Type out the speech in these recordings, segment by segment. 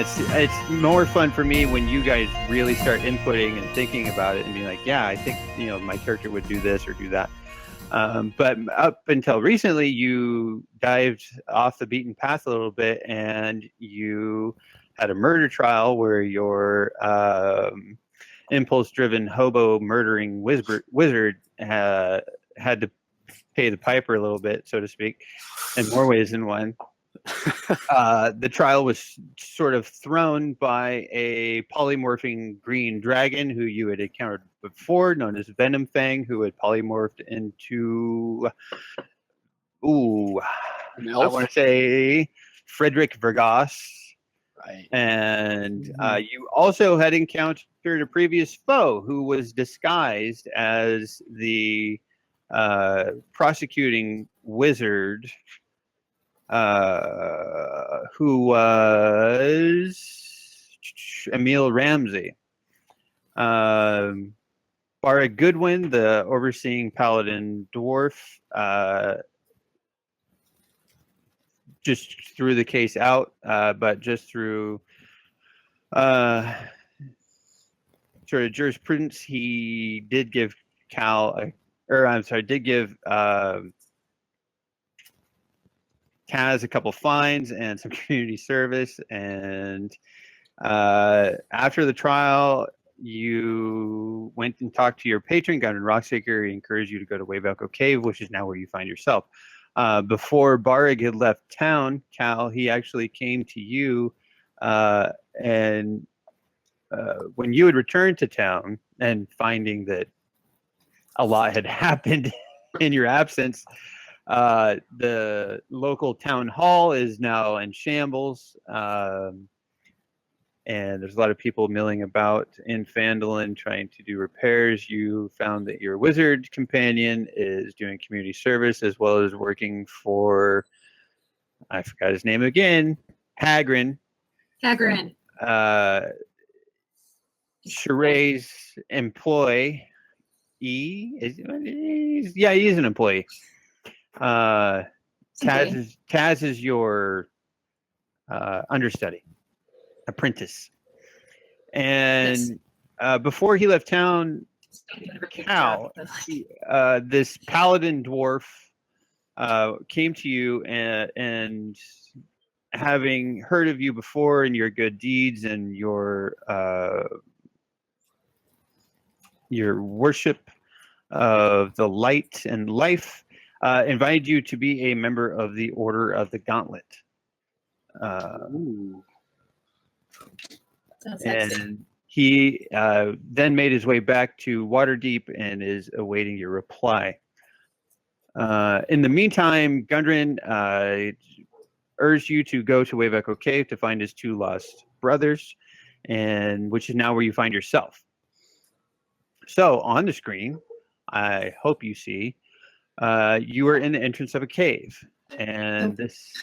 it's more fun for me when you guys really start inputting and thinking about it and being like, yeah, I think my character would do this or do that. But up until recently, you dived off the beaten path a little bit, and you had a murder trial where your impulse-driven hobo murdering wizard had to pay the piper a little bit, so to speak, in more ways than one. The trial was sort of thrown by a polymorphing green dragon who you had encountered before, known as Venom Fang, who had polymorphed into, I want to say Frederick Vergas. Right. And you also had encountered a previous foe who was disguised as the prosecuting wizard, who was Emil Ramsey. Bara Goodwin, the overseeing paladin dwarf, just threw the case out, but just through sort of jurisprudence, he did give did give Kaz a couple fines and some community service. And after the trial, you went and talked to your patron, Gundren Rockseeker. He encouraged you to go to Wave Echo Cave, which is now where you find yourself. Before Barig had left town, Cal, he actually came to you, and when you had returned to town and finding that a lot had happened in your absence, the local town hall is now in shambles, and there's a lot of people milling about in Phandalin trying to do repairs. You found that your wizard companion is doing community service as well as working for, I forgot his name again, Hagrin. SHA'RAE's employee. He is an employee. Taz is your understudy, apprentice. And before he left town, Cal, this paladin dwarf, came to you and having heard of you before and your good deeds and your worship of the light and life, invited you to be a member of the Order of the Gauntlet. And he then made his way back to Waterdeep and is awaiting your reply. In the meantime, Gundren urged you to go to Wave Echo Cave to find his two lost brothers, and which is now where you find yourself. So on the screen, I hope you see, you are in the entrance of a cave, and this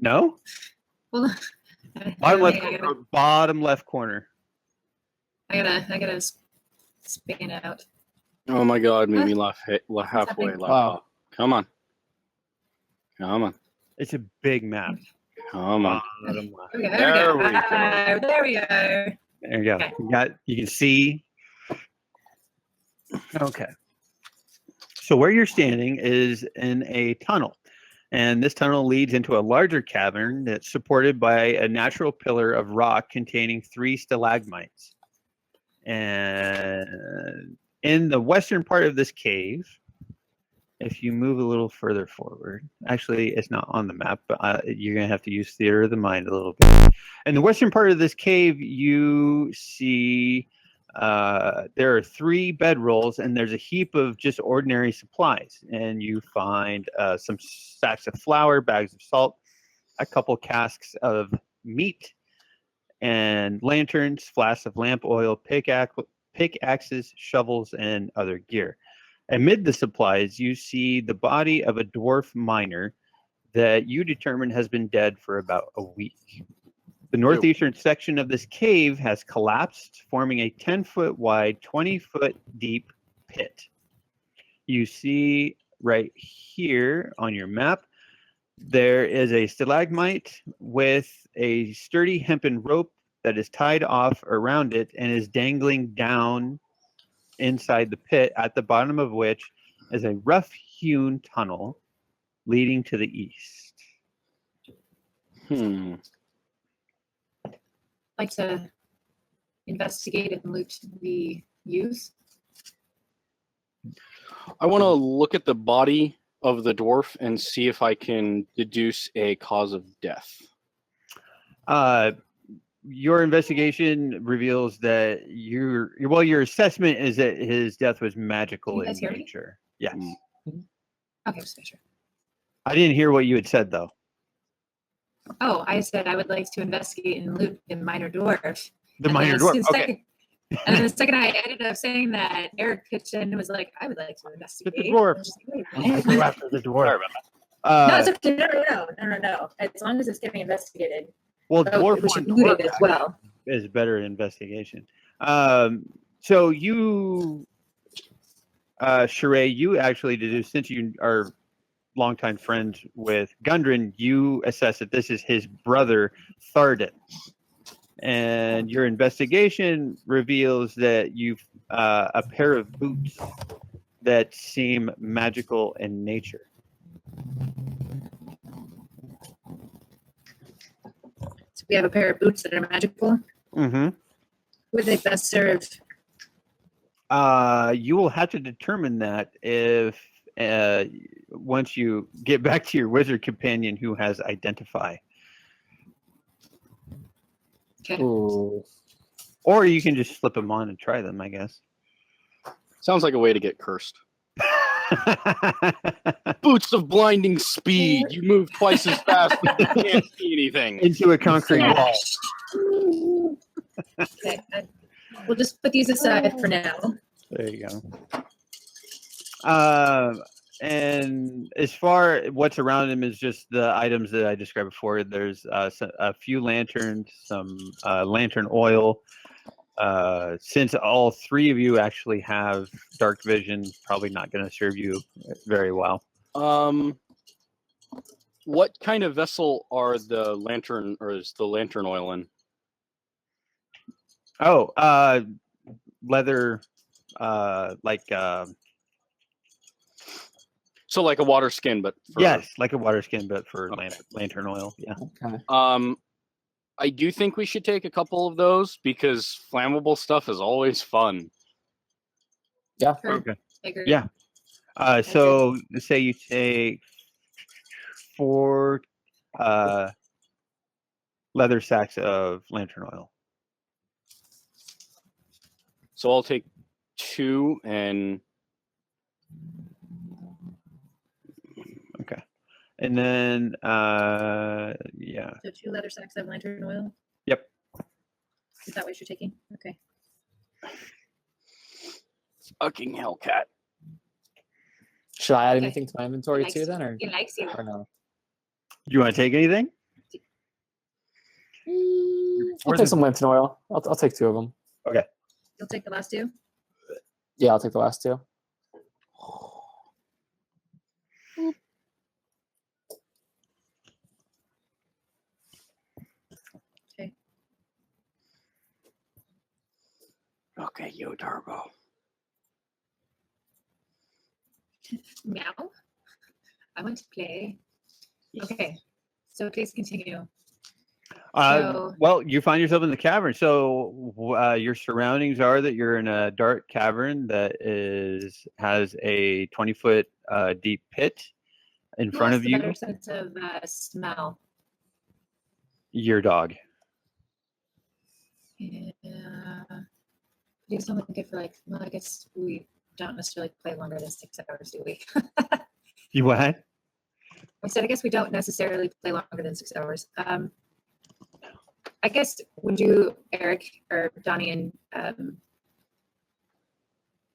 Well, bottom left corner. I gotta span it out. Oh my God, made me laugh halfway. Wow. Come on. It's a big map. Come on. There we go. There you go. Okay. You can see. Okay. So where you're standing is in a tunnel, and this tunnel leads into a larger cavern that's supported by a natural pillar of rock containing 3 stalagmites. And in the western part of this cave, if you move a little further forward, actually it's not on the map, but you're going to have to use theater of the mind a little bit. In the western part of this cave, you see there are 3 bedrolls, and there's a heap of just ordinary supplies. And you find some sacks of flour, bags of salt, a couple casks of meat, and lanterns, flasks of lamp oil, pickaxes, shovels, and other gear. Amid the supplies, you see the body of a dwarf miner that you determine has been dead for about a week. The northeastern section of this cave has collapsed, forming a 10-foot wide, 20-foot deep pit. You see right here on your map, there is a stalagmite with a sturdy hempen rope that is tied off around it and is dangling down inside the pit, at the bottom of which is a rough-hewn tunnel leading to the east. Like to investigate and loot the youth. I want to look at the body of the dwarf and see if I can deduce a cause of death. Your investigation reveals that your assessment is that his death was magical in nature. Yes. Okay, just make sure. I didn't hear what you had said though. Oh, I said I would like to investigate and loot the minor dwarf. The minor dwarf. Okay. And then the second I ended up saying that, Eric pitched in and was like, I would like to investigate. The dwarf. Like, Go after the dwarf. No, it's okay. No. As long as it's getting investigated. Well, dwarf we should loot it as well. Is better investigation. So you, SHA'RAE, you actually deduced, since you are longtime friends with Gundren, you assess that this is his brother, Tharden. And your investigation reveals that you've a pair of boots that seem magical in nature. So we have a pair of boots that are magical. Mm-hmm. Would they best serve? You will have to determine that if once you get back to your wizard companion who has identify. Okay. Ooh. Or you can just slip them on and try them, I guess. Sounds like a way to get cursed. Boots of blinding speed. You move twice as fast, but you can't see anything. Into a concrete wall. Okay. We'll just put these aside for now. There you go. And as far what's around him is just the items that I described before. There's a few lanterns, some lantern oil. Since all three of you actually have dark vision, probably not going to serve you very well. What kind of vessel are the lantern, or is the lantern oil in? Oh, leather, like. So like a water skin, but for... Yes, like a water skin, but for lantern oil. Yeah. Okay. I do think we should take a couple of those because flammable stuff is always fun. Yeah. Sure. Okay. I agree. Yeah. So say you take 4 leather sacks of lantern oil. So I'll take 2 and... Okay. And then, yeah. So 2 leather sacks of lantern oil? Yep. Is that what you're taking? Okay. Fucking Hellcat. Should I add Okay. anything to my inventory Likes too you. then, or He likes you. no? Do you want to take anything? I'll take some lantern oil. I'll take 2 of them. You'll take the last 2? Yeah, I'll take the last 2. Okay, yo, Turbo. Meow. I want to play. Okay. So please continue. So- Well, you find yourself in the cavern. So your surroundings are that you're in a dark cavern that has a 20-foot deep pit in front of What's the you. better sense of smell? Your dog. Yeah. Do something good for like, well, I guess we don't necessarily play longer than 6 hours, do we? You what? I said, I guess we don't necessarily play longer than 6 hours. I guess, would you, Eric or Donnie and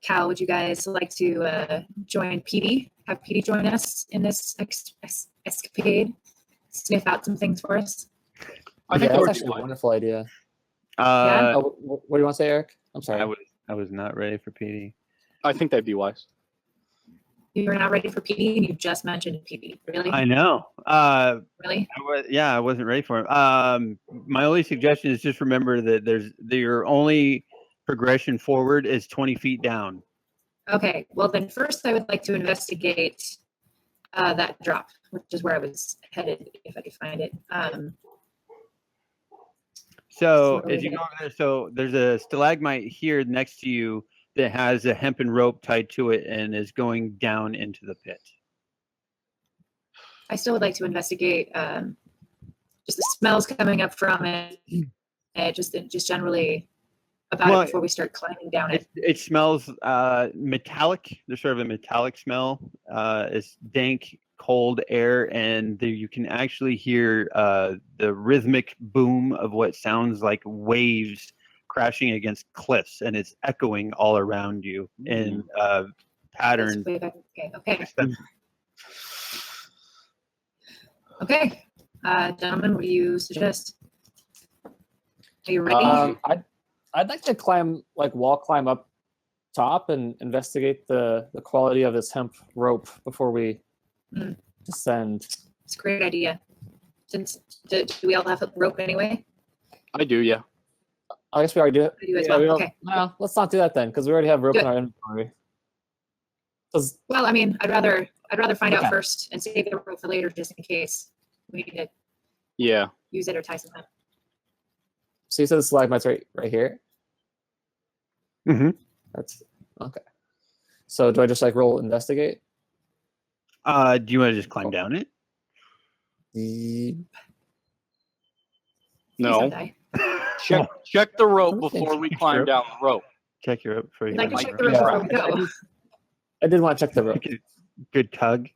Cal, would you guys like to join PD? Have PD join us in this escapade? Sniff out some things for us? I think Yeah, that would that's be actually a fun. wonderful idea. Yeah. Oh, what do you want to say, Eric? I'm sorry. I was not ready for PD. I think that'd be wise. You're not ready for PD, and you just mentioned PD. Really? I know. Really? I wasn't ready for it. My only suggestion is just remember that your only progression forward is 20 feet down. Okay. Well, then first I would like to investigate that drop, which is where I was headed, if I could find it. So So as you go over there, so there's a stalagmite here next to you that has a hempen rope tied to it and is going down into the pit. I still would like to investigate just the smells coming up from it, and just generally about Well, it before we start climbing down it. It smells metallic. There's sort of a metallic smell. It's dank, cold air, and you can actually hear the rhythmic boom of what sounds like waves crashing against cliffs, and it's echoing all around you in pattern. Okay. Okay. Gentlemen, what do you suggest? Are you ready? I'd like to wall climb up top and investigate the quality of this hemp rope before we descend. It's a great idea. Since do we all have a rope anyway? I do, yeah. I guess we already do it. I do as Yeah, well. we Okay. No, let's not do that then, because we already have rope Do in it. our inventory. 'Cause- Well, I mean, I'd rather find Okay. out first and save the rope for later, just in case we need to Yeah. use it or tie something. So you said the stalagmite's right here. Mm-hmm. That's okay. So do I just roll investigate? Do you want to just climb down it? Please No. don't die. Check the rope Let me think. before we climb down the rope. Check your rope before you I can climb check the the rope. rope before we go. I did want to check the rope. Good tug.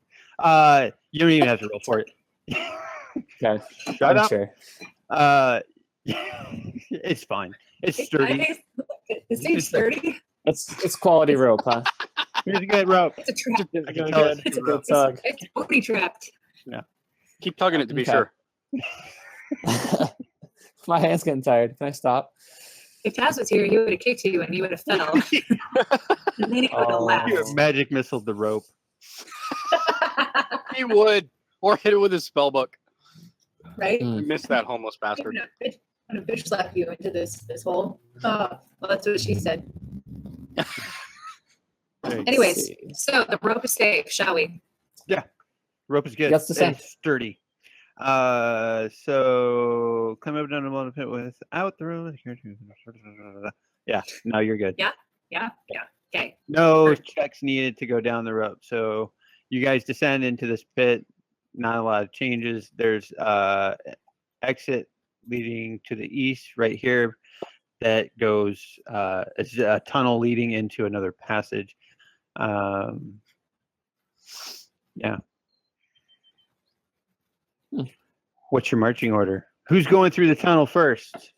You don't even have to roll for it. Okay. Shut I'm up. sure. It's fine. It's sturdy. It seems sturdy. It's quality rope, huh? It's a good rope. It's a trap. I can tell it's It's a good good rope. tug. It's booty trapped. Keep tugging it to be Okay. sure. My hand's getting tired. Can I stop? If Taz was here, he would have kicked you and you would have fell. And then he would have Oh. laughed. You magic missile the rope. He would. Or hit it with his spell book. Right? Mm. I missed that homeless bastard. I'm gonna bitch slap you into this hole. Oh, well, that's what she said. There you go. Anyways, see. so the rope is safe, shall we? Rope is good. That's the same. It's sturdy. So climb up down the bottom pit without the rope. Yeah, no, you're good. Yeah. Okay. No Great. checks needed to go down the rope. So you guys descend into this pit. Not a lot of changes. There's exit leading to the east right here that goes it's a tunnel leading into another passage. Yeah. What's your marching order? Who's going through the tunnel first?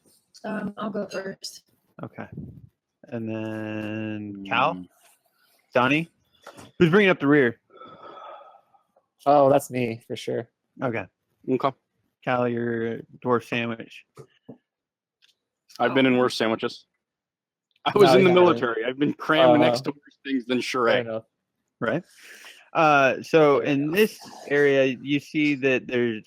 I'll go first. Okay. And then Cal? Donnie? Who's bringing up the rear? Oh, that's me for sure. Okay. Okay. Cal, your dwarf sandwich. I've been in worse sandwiches. I was No, in the you haven't. military. I've been crammed next to worse things than Fair SHA'RAE. enough. Right. So in this area, you see that there's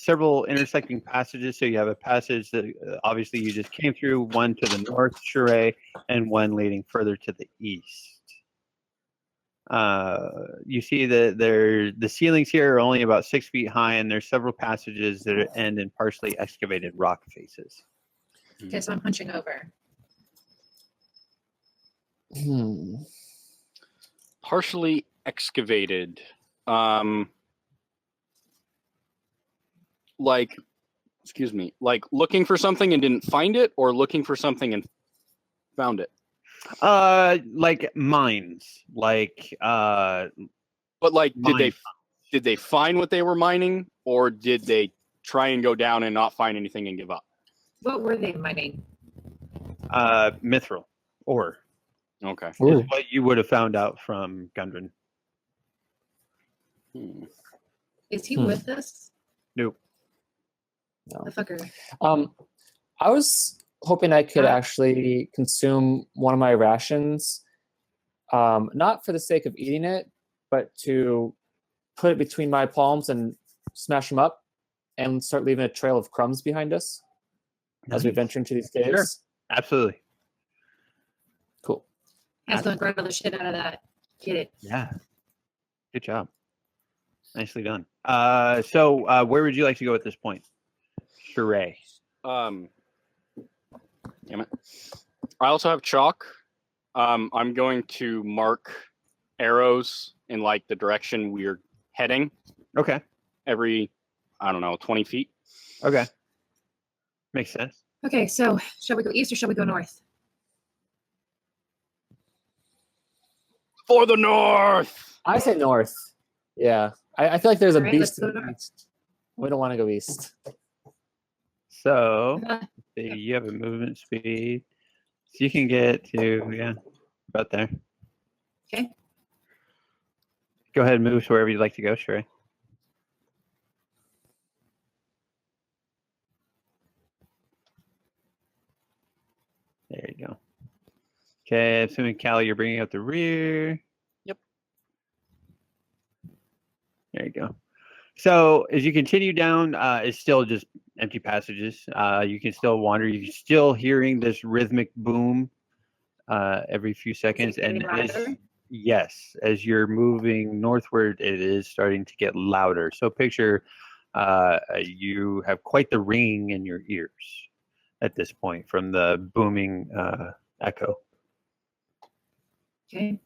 several intersecting passages. So you have a passage that obviously you just came through, one to the north, SHA'RAE, and one leading further to the east. You see that the ceilings here are only about 6 feet high, and there's several passages that end in partially excavated rock faces. Okay, so I'm hunching over. Partially excavated. Excuse me, like looking for something and didn't find it, or looking for something and found it? Like mines, like But like, Mine. did they find what they were mining, or did they try and go down and not find anything and give up? What were they mining? mithril ore. Okay. Is what you would have found out from Gundren. Is he Hmm. with us? Nope. No. The fucker. I was hoping I could actually consume one of my rations, not for the sake of eating it, but to put it between my palms and smash them up and start leaving a trail of crumbs behind us as we Nice. venture into these caves. Sure. Absolutely. Cool. Has to grab the shit out of that. Get it. Yeah. Good job. Nicely done. So where would you like to go at this point? SHA'RAE. Damn it. I also have chalk. I'm going to mark arrows in like the direction we're heading Okay. every, I don't know, 20 feet. Okay. Makes sense. Okay, so shall we go east or shall we go north? For the north! I say north. Yeah. I feel like there's a Alright, let's beast go in the north. east. We don't want to go east. So Uh, you have a movement speed. So you can get to, about there. Okay. Go ahead and move to wherever you'd like to go, SHA'RAE. There you go. Okay, assuming Callie, you're bringing up the rear. Yep. There you go. So as you continue down, it's still just empty passages. You can still wander. You're still hearing this rhythmic boom every few seconds. And getting as, louder? yes, as you're moving northward, it is starting to get louder. So picture you have quite the ringing in your ears at this point from the booming echo. Okay.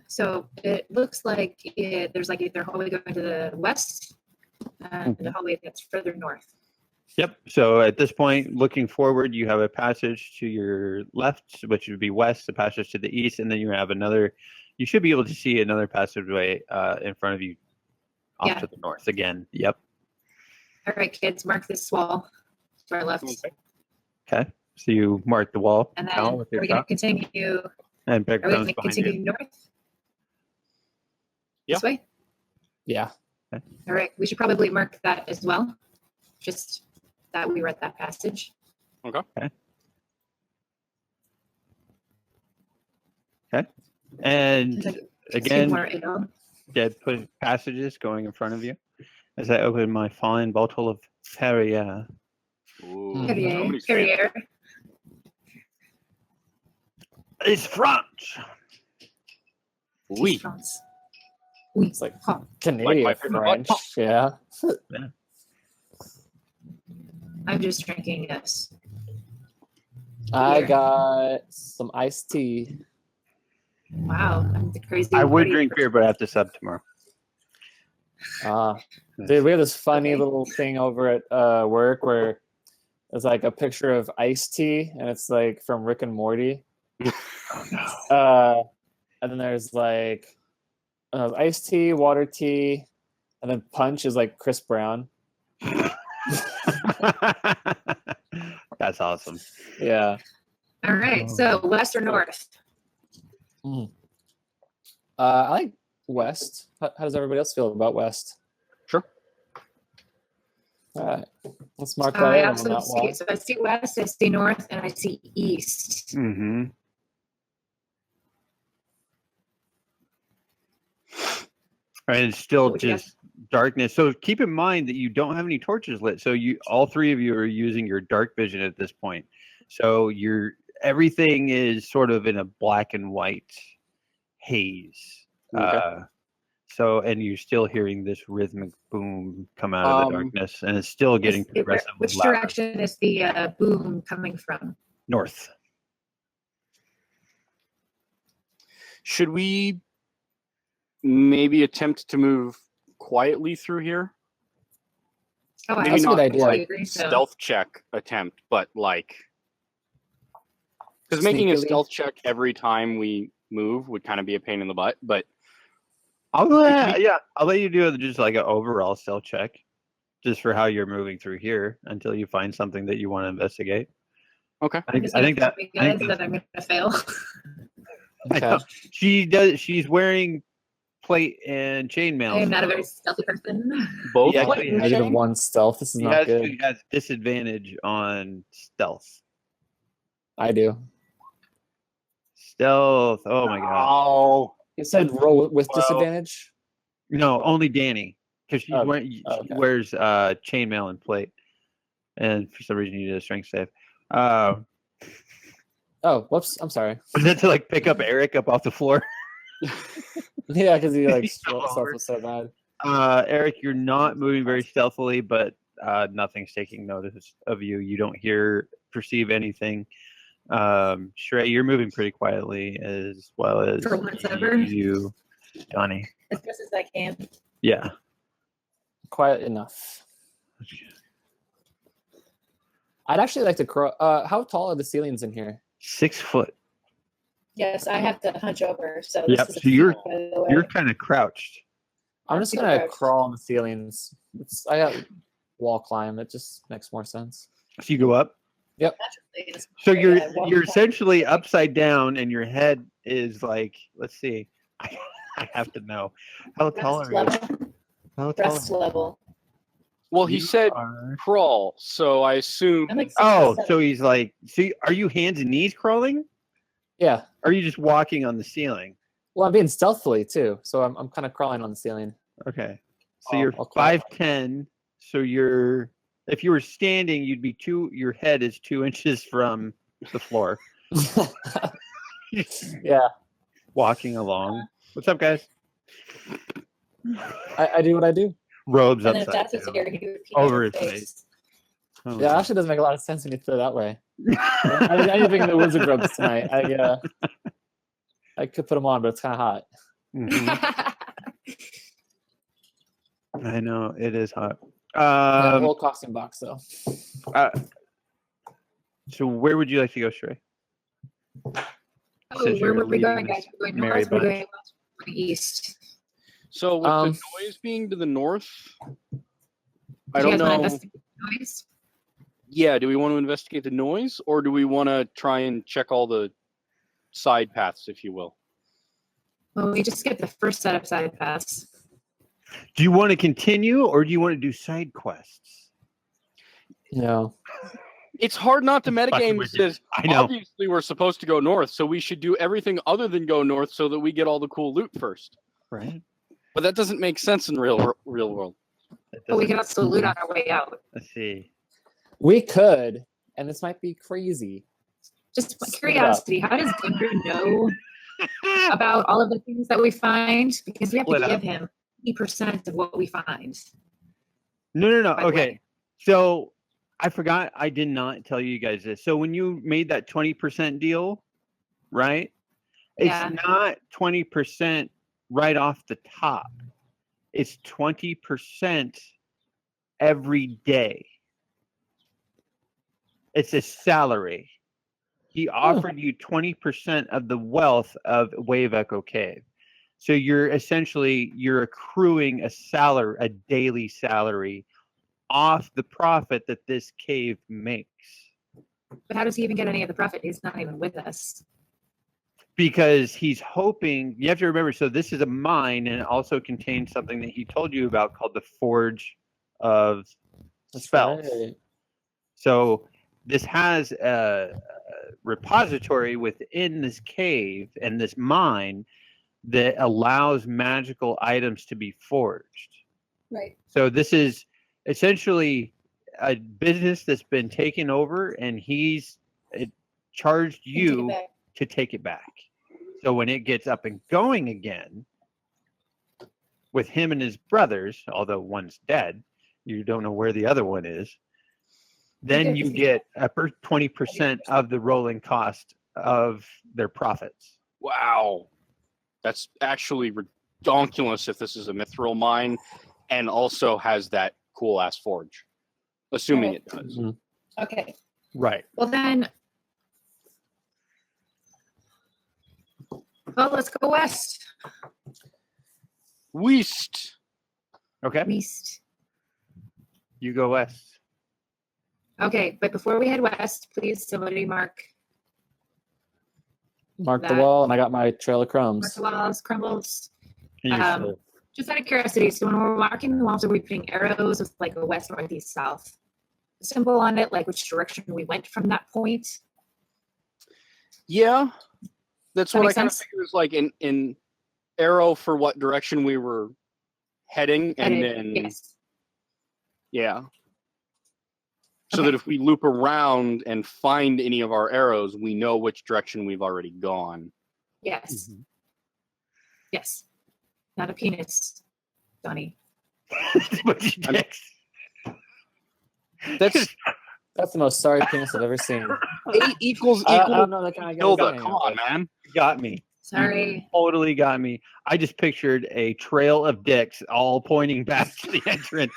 So it looks like there's like either hallway going to the west and a hallway that's further north. Yep. So at this point, looking forward, you have a passage to your left, which would be west, a passage to the east, and then you have another. You should be able to see another passageway in front of you off Yeah. to the north again. Yep. All right, kids, mark this wall to our left. Okay. So you mark the wall And then down are with we your going to shot, continue? and Beck Are we comes going to behind continue you. north? Yeah. This way? Yeah. All right, we should probably mark that as well. Just that we read that passage. And It's like two again, more ale. dead put passages going in front of you as I open my fine bottle of Perrier. Ooh, Perrier. somebody's Perrier. It's French. Oui. France. Oui. It's like Huh. Canadian my favorite French. Yeah. I'm just drinking this. I Beer. got some iced tea. Wow, I'm the crazy. I would party drink person. beer, but I have to sub tomorrow. Dude, we have this funny Okay. little thing over at work where it's like a picture of iced tea, and it's like from Rick and Morty. Oh no. And then there's like iced tea, water tea, and then punch is like Chris Brown. That's awesome. Yeah. All right, so west or north? I like West. How does everybody else feel about West? Sure. All right. Let's mark that I in on also that wall. see. So I see west, I see north, and I see east. Mm-hmm. And it's still What you got? just darkness. So keep in mind that you don't have any torches lit. So all three of you are using your dark vision at this point. So everything is sort of in a black and white haze. Okay. And you're still hearing this rhythmic boom come out of the darkness, and it's still getting progressively Which louder. direction is the boom coming from? North. Should we maybe attempt to move quietly through here? Oh, Maybe That's a not good idea. like agree. So. stealth check attempt, but like, because making a Sneakily. stealth check every time we move would kind of be a pain in the butt. But I'll let you do just like an overall stealth check, just for how you're moving through here until you find something that you want to investigate. okay, I think that I'm going to fail. I know. She does. She's wearing plate and chainmail. I am not a very stealthy person. both. Yeah, plate and Negative chain? 1 stealth. This is She not good. has disadvantage on stealth. I do. Stealth. Oh my god. Oh, You said roll with Well- disadvantage. No, only Danny, because she Oh, she okay. wears chainmail and plate, and for some reason you did a strength save. Oh, whoops! I'm sorry. Was that to like pick up Eric up off the floor? Yeah, because he like He's so stuff over. was so bad. Eric, you're not moving very stealthily, but nothing's taking notice of you. You don't perceive anything. SHA'RAE, you're moving pretty quietly, as well as For once ever. you, Donnie. As best as I can. Yeah. Quiet enough. I'd actually like to crawl. How tall are the ceilings in here? 6 foot. Yes, I have to hunch over. So Yep, this is so you're- by the way. You're kind of crouched. I'm just super gonna crouched. crawl on the ceilings. I got wall climb. It just makes more sense. So you go up. Naturally, it's So very, well- you're essentially upside down, and your head is like, let's see, I have to know how tall breast are you? level. How tall Breast level. well, he You said are- crawl, so I assume. I'm like Oh, 6'7". so he's like, are you hands and knees crawling? Yeah. Or are you just walking on the ceiling? Well, I'm being stealthily too, so I'm kind of crawling on the ceiling. Okay. So I'll- you're I'll crawl. 5'10". So if you were standing, you'd be your head is 2 inches from the floor. Yeah, Walking along. What's up, guys? I do what I do. Robes And if upside that's what's down. here, he would pee Over on his face. Oh, Yeah, it actually doesn't make a lot of sense when you put it that way. I need to think of the wizard robes tonight. I could put them on, but it's kind of hot. Mhm. I know it is hot. Yeah, whole costume box though. So where would you like to go, SHA'RAE? Oh, Says where you're were we leading going, this guys? We're going merry north, we're bunch. going west, we're going east. So with the noise being to the north, I Do you don't guys wanna know. investigate the noise? Yeah, do we want to investigate the noise, or do we want to try and check all the side paths, if you will? Well, we just get the first set of side paths. Do you want to continue, or do you want to do side quests? No. It's hard not to I'm fucking metagame with you. says I know. obviously we're supposed to go north, so we should do everything other than go north so that we get all the cool loot first. Right. But that doesn't make sense in real world. But we can also loot on our way out. Let's see. We could, and this might be crazy. Just Split it up. curiosity, how does Gundren know about all of the things that we find? Because we have to Split give up. him 80% of what we find. No. By the Okay. way. So I forgot. I did not tell you guys this. So when you made that 20% deal, right? Yeah. It's not 20% right off the top. It's 20% every day. It's a salary. He offered you 20% of the wealth of Wave Echo Cave. So you're accruing a daily salary off the profit that this cave makes. But how does he even get any of the profit? He's not even with us. Because he's hoping, you have to remember, so this is a mine, and it also contains something that he told you about called the Forge of That's Spells. right. So this has a repository within this cave and this mine that allows magical items to be forged. Right. So this is essentially a business that's been taken over, and he's charged you to take it back. So when it gets up and going again with him and his brothers, although one's dead, you don't know where the other one is, then you get 20% of the rolling cost of their profits. Wow. That's actually redonkulous if this is a mithril mine and also has that cool ass forge. Assuming Right. it does. Mhm. Okay. Right. Well then, let's go west. West. Okay. East. You go west. Okay, but before we head west, please somebody mark Mark the That- wall, and I got my trail of crumbs. the walls, crumbles. And you're Um, just out of curiosity, so when we're marking the walls, are we putting arrows with like a west, northeast, south symbol on it, like which direction we went from that point? Yeah. That's That what I makes kind of sense? figured was like an arrow for what direction we were heading, and Headed, then yes. yeah. So Okay. that if we loop around and find any of our arrows, we know which direction we've already gone. Yes. Mhm. Yes. Not a penis, Donnie. But you I mean, dicks. That's the most sorry penis I've ever seen. 8 equals I equal. don't know that kind of guy. Hilda, come on, man. You got me. Sorry. Totally got me. I just pictured a trail of dicks all pointing back to the entrance.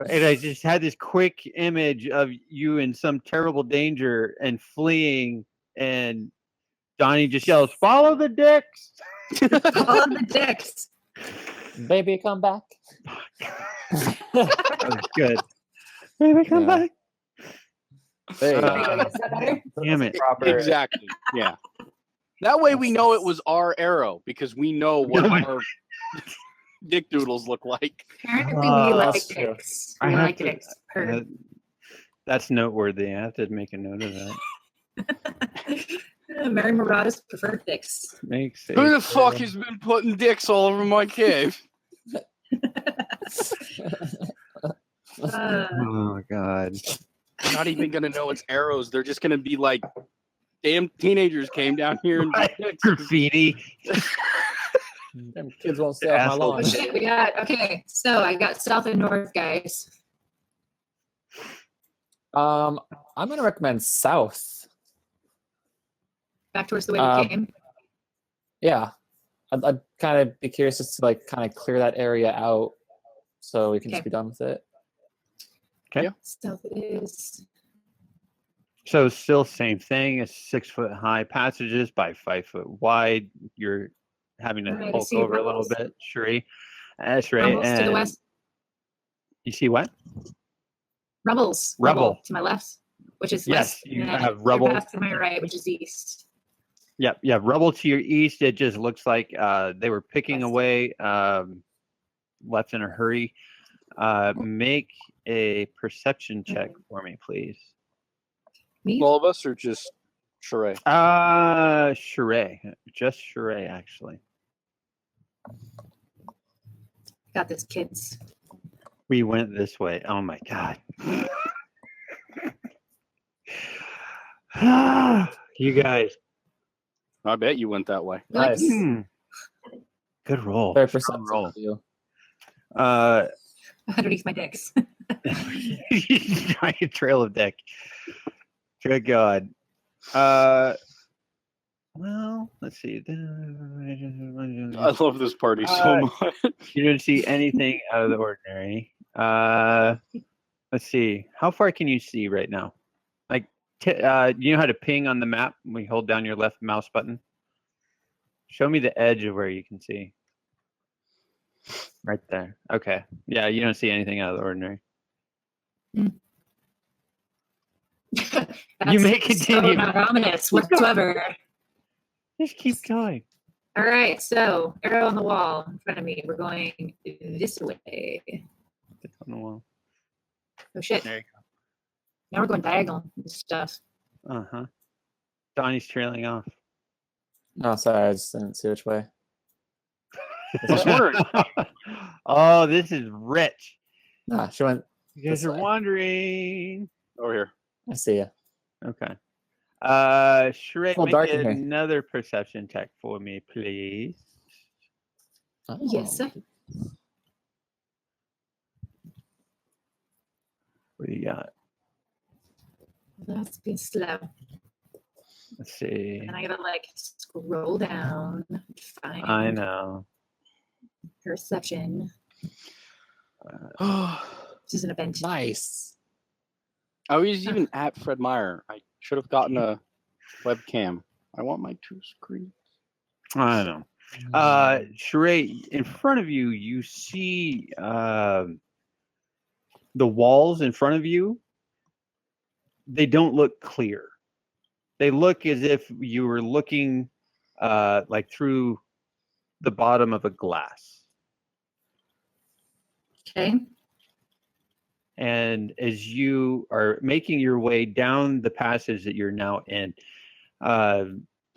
And I just had this quick image of you in some terrible danger and fleeing, and Donnie just yells, "Follow the dicks!" Follow the dicks. Baby, come back. That was good. Baby, come Yeah. back. There you go. Is that better? Damn it. Proper. Exactly. Yeah. That way we know it was our arrow because we know what our dick doodles look like. Apparently we Oh, like that's true. dicks. I We have like to- dicks. Heard. That's noteworthy. I have to make a note of that. Merry Marauders prefer dicks. Makes Who the a- fuck has been putting dicks all over my cave? Oh God. They're not even gonna know it's arrows. They're just gonna be like, damn teenagers came down here and did dicks. Graffiti. Them kids won't stay off my Assholes. Oh lawn. shit, we got okay. So I got south and north, guys. I'm gonna recommend south. Back towards the way Um, we came. Yeah, I'd kind of be curious just to like kind of clear that area out, so we can just Okay. be done with it. South is So still same thing. It's 6 foot high passages by 5 foot wide. You're having to Right, I hulk see over a little rebels. bit, SHA'RAE. That's right. Rumbles to the And west. you see what? Rebels. Rebel. To my left, which is Yes, west. you and then have your Rebel. path to my right, which is east. Yeah, yeah. Rebel to your east. It just looks like they were picking West. away, left in a hurry. Make a perception check for me, please. Me? All of us, or just SHA'RAE? SHA'RAE. Just SHA'RAE, actually. Got this, kids. We went this way. Oh my God. You guys. I bet you went that way. Nice. Good roll. Very Strong perceptive roll. of you. Underneath my dicks. Giant trail of deck. Good God. Well, let's see. I love this party so much. You didn't see anything out of the ordinary. Let's see. How far can you see right now? Like, you know how to ping on the map when you hold down your left mouse button? Show me the edge of where you can see. Right there. Okay. Yeah, you don't see anything out of the ordinary. That's may so continue. not ominous whatsoever. Just keep going. All right, so arrow on the wall in front of me. We're going this way. It's on the wall. Oh shit! There you Now we're going diagonal and stuff. Uh-huh. Donnie's trailing off. Oh, sorry, I just didn't see which way. was wondering. Oh, this is rich. Nah, she went. You guys This are way. wandering. Over here. I see you. Okay. SHA'RAE, little dark make in here. another perception check for me, please. Oh. Yes, sir. What do you got? That's being slow. Let's see. And I gotta like scroll down. Find I know. perception. I This is an event. Nice. was even at Fred Meyer. I should have gotten a webcam. I want my 2 screens. I know. SHA'RAE, in front of you, you see the walls in front of you. They don't look clear. They look as if you were looking like through the bottom of a glass. Okay. And as you are making your way down the passage that you're now in,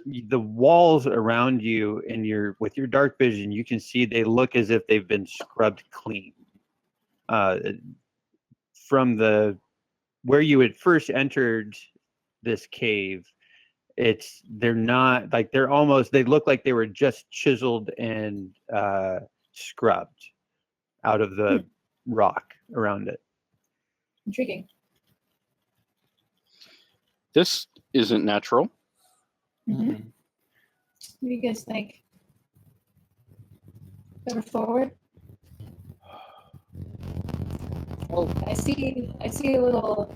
the walls around you and with your dark vision, you can see they look as if they've been scrubbed clean. From where you had first entered this cave, they're not like they look like they were just chiseled and scrubbed out of the rock around it. Intriguing. This isn't natural. Mm-hmm. What do you guys think? Better forward. Oh, I see a little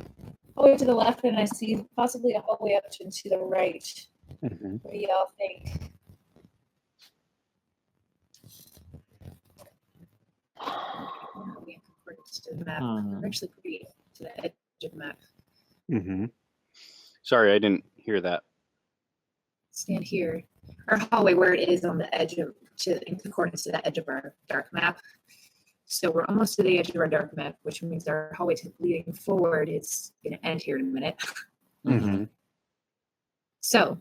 hallway to the left, and I see possibly a hallway up to the right. Mm-hmm. What do y'all think? To the map. We're actually pretty to the edge of the map. Mm-hmm. Sorry, I didn't hear that. Stand here. Our hallway, where it is on the edge of in accordance to the edge of our dark map. So we're almost to the edge of our dark map, which means our hallway leading forward is going to end here in a minute. Mm-hmm. So,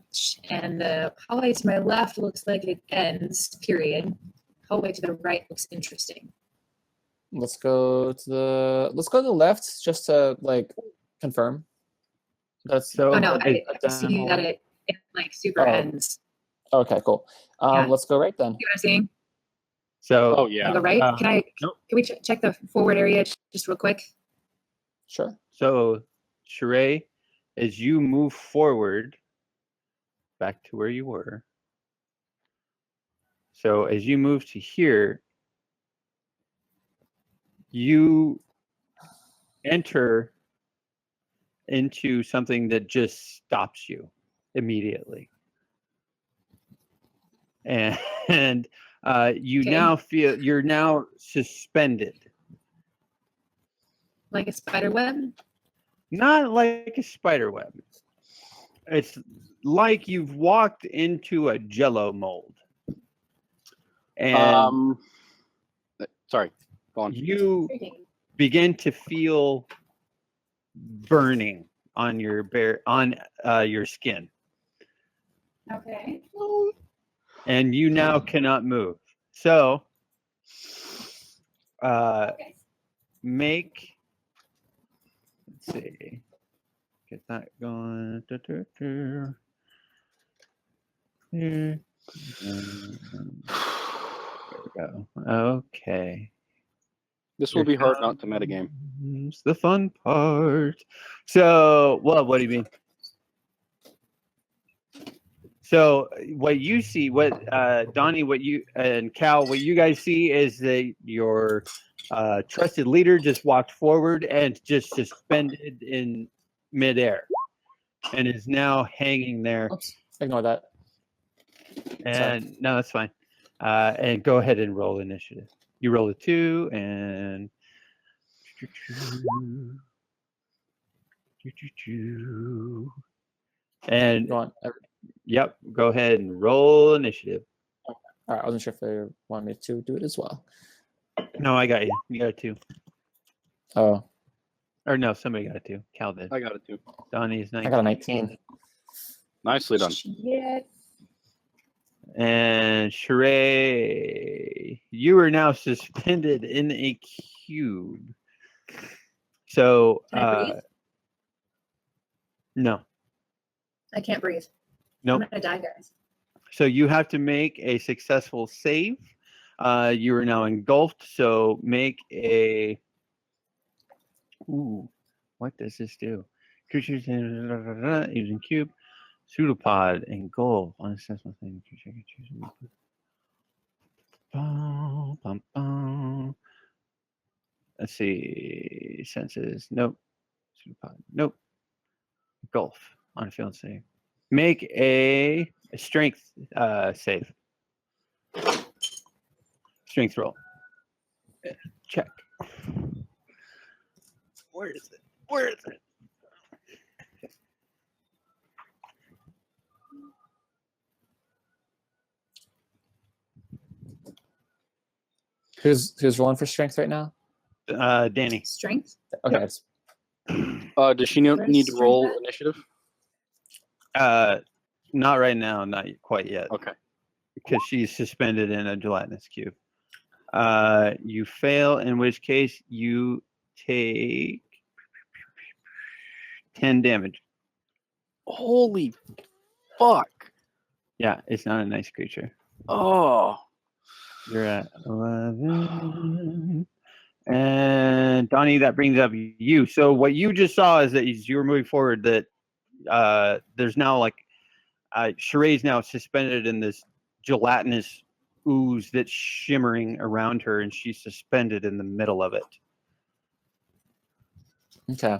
and the hallway to my left looks like it ends, period. Hallway to the right looks interesting. Let's go to the left just to like confirm. That's So Oh no, I down see that hallway. it like super Oh. ends. Okay, cool. Yeah. Let's go right then. See what I'm seeing? So Oh yeah. On the right? Can nope. we check the forward area just real quick? Sure. So, SHA'RAE, as you move forward back to where you were, so as you move to here, you enter into something that just stops you immediately. And you Okay. now feel you're now suspended. Like a spider web? Not like a spider web. It's like you've walked into a Jello mold. And Sorry, go on. you Intriguing. begin to feel burning on your your skin. Okay. And you now cannot move. So Okay. make, let's see, get that going. Here. There we go. Okay. This will be hard not to metagame. It's the fun part. So, well, what do you mean? So, what you see, Donnie, what you and Cal, what you guys see is that your trusted leader just walked forward and just suspended in midair, and is now hanging there. Oops, ignore that. And no, that's fine. And go ahead and roll initiative. You roll a 2 and and Go on. yep, go ahead and roll initiative. All right, I wasn't sure if they wanted me to do it as well. No, I got you. You got a 2. Oh, Or no, somebody got a 2. Cal did. I got it too. Donnie's 19. I got a 19. Nicely done. Yeah. And SHA'RAE, you are now suspended in a cube. So, Can I breathe? no. I can't breathe. Nope. I'm gonna die, guys. So you have to make a successful save. You are now engulfed. So make a. Ooh, what does this do? Creatures using cube, pseudopod, engulf. Unaccessible thing. Let's see. Senses. Nope. Pseudopod. Nope. Engulf on a failed save. Make a strength save. Strength roll. Check. Where is it? Where is it? Who's rolling for strength right now? Danny. Strength? Okay. Yep. It's, Does she need to roll initiative? Not right now, not quite yet. Okay. Because she's suspended in a gelatinous cube. You fail, in which case you take 10 damage. Holy fuck. Yeah, it's not a nice creature. Oh. You're at 11. And Donnie, that brings up you. So what you just saw is that as you were moving forward, that there's now like SHA'RAE's now suspended in this gelatinous ooze that's shimmering around her, and she's suspended in the middle of it. Okay.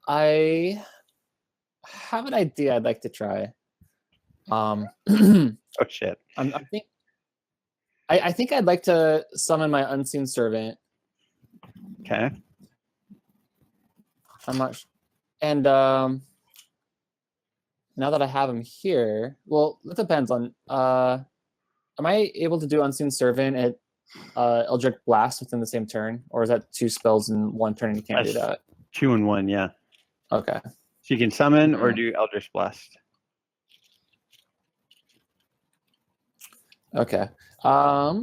I have an idea I'd like to try. Oh shit. I think I'd like to summon my unseen servant. Okay. I'm not and now that I have him here, well, it depends on am I able to do unseen servant at Eldritch Blast within the same turn, or is that 2 spells in 1 turn and you can't do that? 2 and 1, yeah. Okay. So you can summon or do Eldritch Blast. Okay. I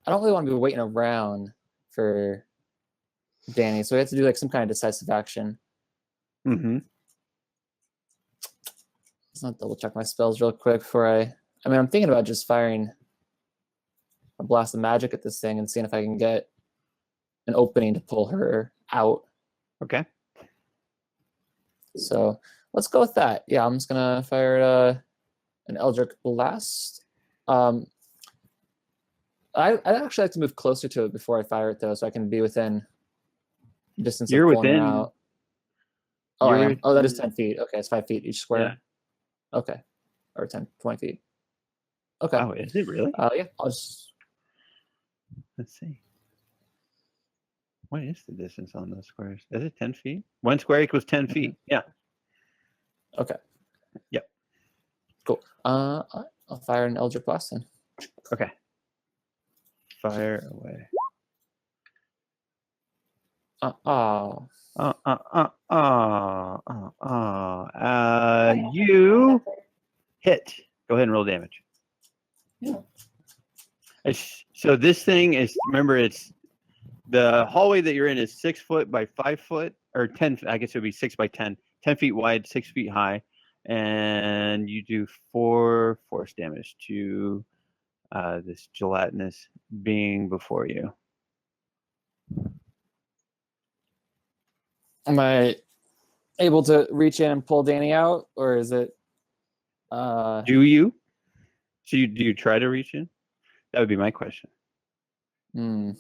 don't really want to be waiting around for Danny, so we have to do like some kind of decisive action. Mm-hmm. Let's not double check my spells real quick before I mean, I'm thinking about just firing a blast of magic at this thing and seeing if I can get an opening to pull her out. Okay. So let's go with that. Yeah, I'm just gonna fire an Eldritch Blast. I'd actually like to move closer to it before I fire it, though, so I can be within distance You're of pulling within. her out. Oh, I you're am. Oh, that is 10 feet. Okay, it's 5 feet each square. Yeah. Okay, or 10, 20 feet. Okay. Oh, is it really? Yeah, I'll just. Let's see. What is the distance on those squares? Is it 10 feet? 1 square equals 10 feet. Yeah. Okay. Yep. Cool. I'll fire an Eldritch Blast then. Okay. Fire away. You hit. Go ahead and roll damage. Yeah. So this thing is, remember, it's the hallway that you're in is 6 foot by 5 foot, or 10. I guess it would be 6 by 10, 10 feet wide, 6 feet high, and you do 4 force damage to this gelatinous being before you. Am I able to reach in and pull Danny out, or is it? Do you? So do you try to reach in? That would be my question. I'm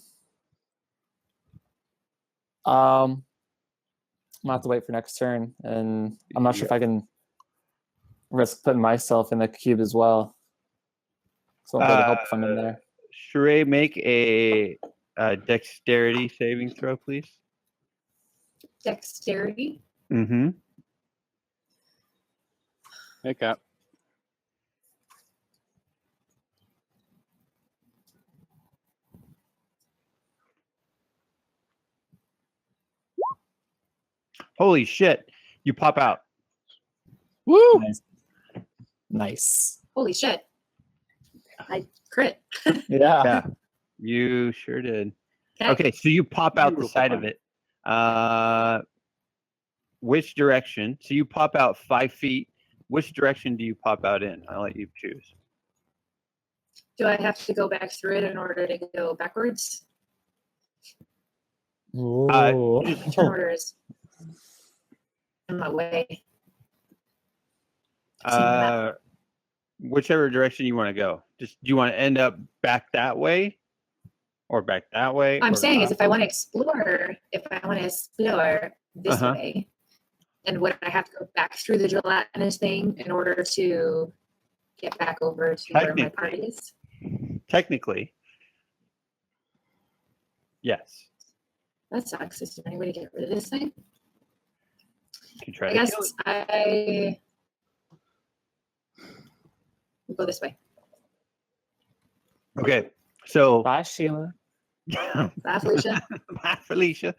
gonna have to wait for next turn, and I'm not sure if I can risk putting myself in the cube as well. So I'll help if I'm in there. SHA'RAE, make a dexterity saving throw, please. Dexterity. Mm-hmm. Hey, Cap. Holy shit! You pop out. Woo! Nice. Holy shit. I crit. Yeah. Yeah, you sure did. Okay. Okay, so you pop out the Beautiful. side of it. Which direction? So you pop out 5 feet. Which direction do you pop out in? I'll let you choose. Do I have to go back through it in order to go backwards? Ooh. Turn order is in my way. Whichever direction you want to go. Just do you want to end up back that way, or back that way? I'm or saying is up? if I want to explore this Uh-huh. way, then would I have to go back through the gelatinous thing in order to get back over to where my party is? Technically, yes. That sucks. Is there any way to get rid of this thing? You can try I to guess kill it. I will go this way. Okay, so Bye, Sheila. Bye, Felicia. Bye, Felicia.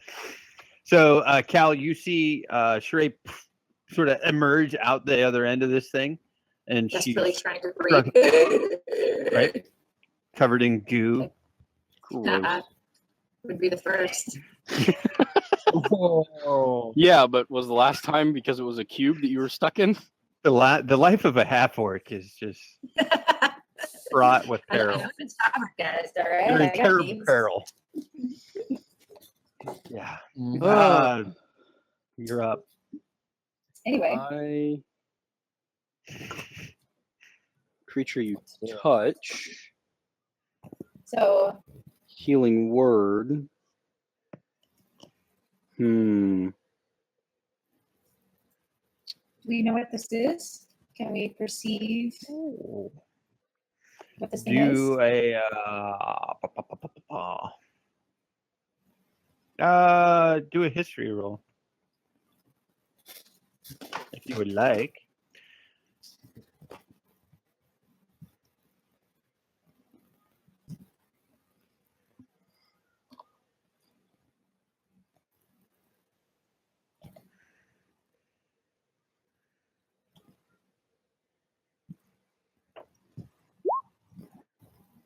So, Cal, you see SHA'RAE sort of emerge out the other end of this thing, and she's Desperately trying to breathe. right, covered in goo. Gross. Would be the first. Oh. Yeah, but was the last time because it was a cube that you were stuck in? The life of a half-orc is just fraught with I peril. know it's stubborn, guys. All right. You're I in got terrible names. peril. Yeah. Mhm. You're up. Anyway, Creature you touch. so Healing word. do we know what this is? Can we perceive what this thing is? Do a do a history roll if you would like.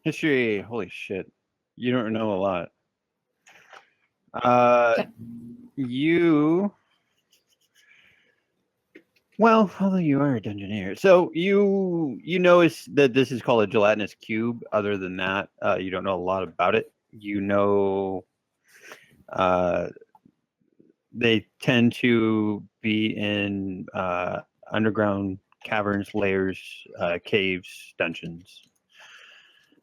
History, holy shit. You don't know a lot. Okay. You well, although you are a dungeoneer. So you notice that this is called a gelatinous cube. Other than that, you don't know a lot about it. You know they tend to be in underground caverns, layers, caves, dungeons.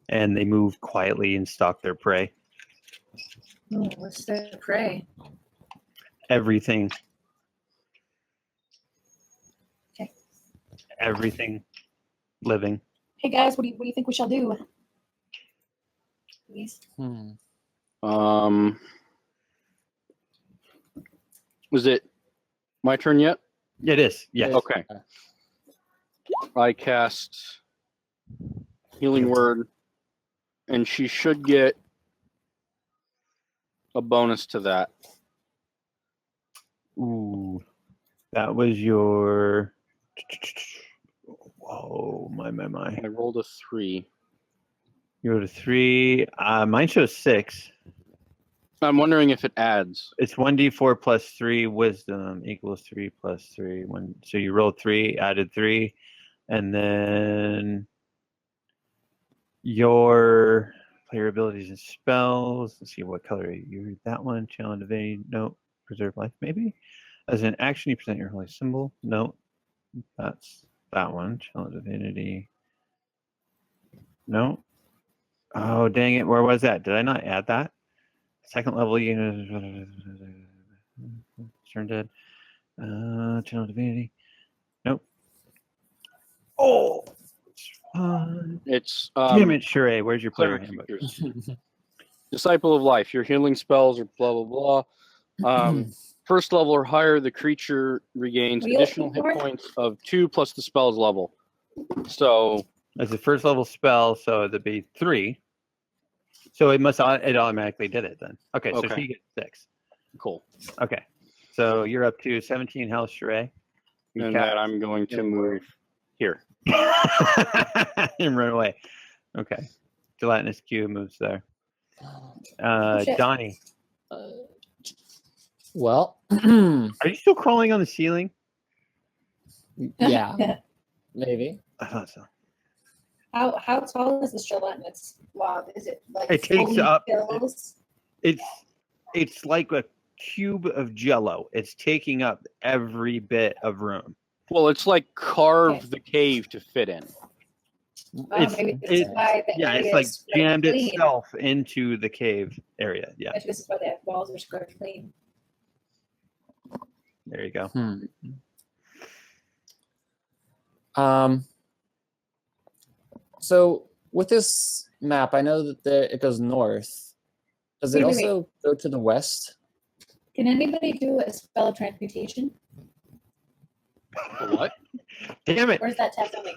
And they move quietly and stalk their prey. Oh, what's the prey? Everything. Okay. Everything living. Hey guys, what do you think we shall do? Please. Was it my turn yet? It is. Yes. Okay. I cast Healing Word, and she should get a bonus to that. Ooh. That was your. Whoa, my. I rolled a 3. You go to 3. Mine shows 6. I'm wondering if it adds. It's 1d4 plus 3 wisdom equals 3 plus 3. So you rolled 3, added 3, and then your player abilities and spells. Let's see what color you that one. Challenge Divinity. No. Preserve life, maybe. As an action, you present your holy symbol. No. That's that one. Challenge Divinity. No. Oh, dang it. Where was that? Did I not add that? Second level, you turn dead. Channel Divinity. Nope. Oh, It's damn it, SHA'RAE. Where's your player Cleric handbook? Seekers. Disciple of Life. Your healing spells are blah blah blah. First level or higher, the creature regains What are you additional looking hit for? points of 2 plus the spell's level. So That's a first level spell, so it'd be 3. So it automatically did it then. Okay, so Okay. she gets 6. cool. Okay, so you're up to 17 health, SHA'RAE. You And cap- that I'm going to move here. and run away. Okay, gelatinous cube moves there. shit. Donnie, Well, are you still crawling on the ceiling? yeah, maybe. I thought so. How tall is this gelatinous blob? Is it like It takes fully up- fills? It's like a cube of Jello. It's taking up every bit of room. Well, it's like carve Okay. the cave to fit in. Maybe this is why the Yeah, area it's like is scrubbed jammed clean. itself into the cave area. Yeah, Maybe this is why the walls are scrubbed clean. there you go. So with this map, I know that it goes north. Does it Wait. also go to the west? Can anybody do a spell of transmutation? What? Damn it! Where's that test only?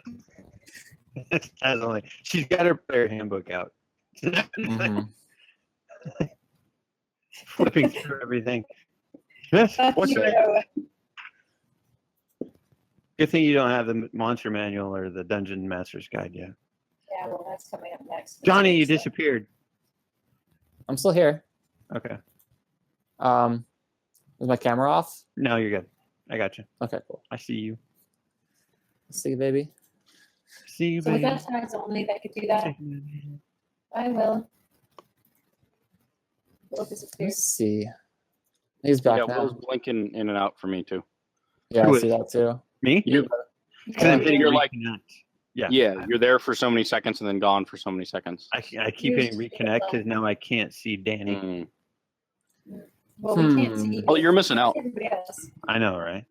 She's got her player handbook out. Mhm. Flipping through everything. Yes. What's that? Good thing you don't have the monster manual or the dungeon master's guide yet. Yeah, well, that's coming up next. Johnny, you disappeared. I'm still here. Okay. Is my camera off? No, you're good. I got you. Okay, cool. I see you. See you, baby. See you, So was baby. that times only that could do that? I will. Will disappear. Let's see. He's back Yeah, now. Will's blinking in and out for me too. Yeah, Who I see is? that too. Me? You, Because I'm hitting You're like- reconnect. Yeah. yeah, you're there for so many seconds and then gone for so many seconds. I keep hitting reconnect because now I can't see Danny. Mm. Well, we can't Hmm. see. Oh, you're missing out. Everybody else. I know, right?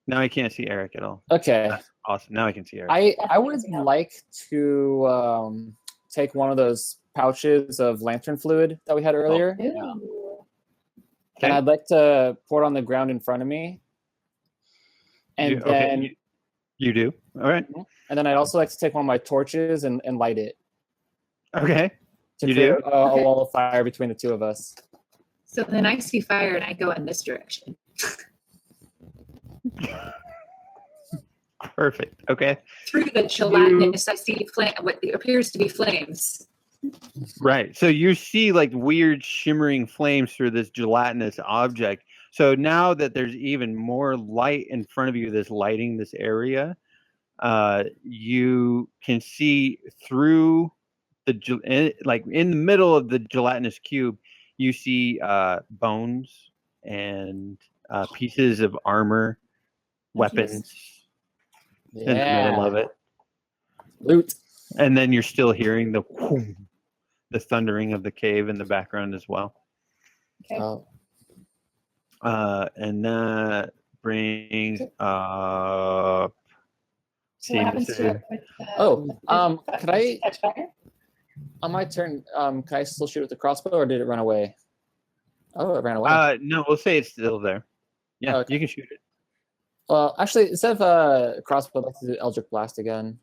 Now I can't see Eric at all. Okay. Awesome. Now I can see Eric. I would like to take one of those pouches of lantern fluid that we had earlier, Ooh. and I'd like to pour it on the ground in front of me. And You- then you do? All right. and then I'd also like to take one of my torches and light it Okay. to You create do? a Okay. wall of fire between the two of us. So then I see fire and I go in this direction. Perfect. Okay. Through the gelatinous, I see what appears to be flames. Right. So you see like weird shimmering flames through this gelatinous object. So now that there's even more light in front of you that's lighting this area, you can see through like in the middle of the gelatinous cube, you see bones and pieces of armor, weapons in the middle of it. Loot. And then you're still hearing the whoom, the thundering of the cave in the background as well. Okay. Oh. And that brings up. So what happens to it with, could I- catch fire? On my turn, can I still shoot with the crossbow, or did it run away? Oh, it ran away. No, we'll say it's still there. Yeah, Okay. you can shoot it. Well, actually, instead of crossbow, I'd like to do Eldritch Blast again.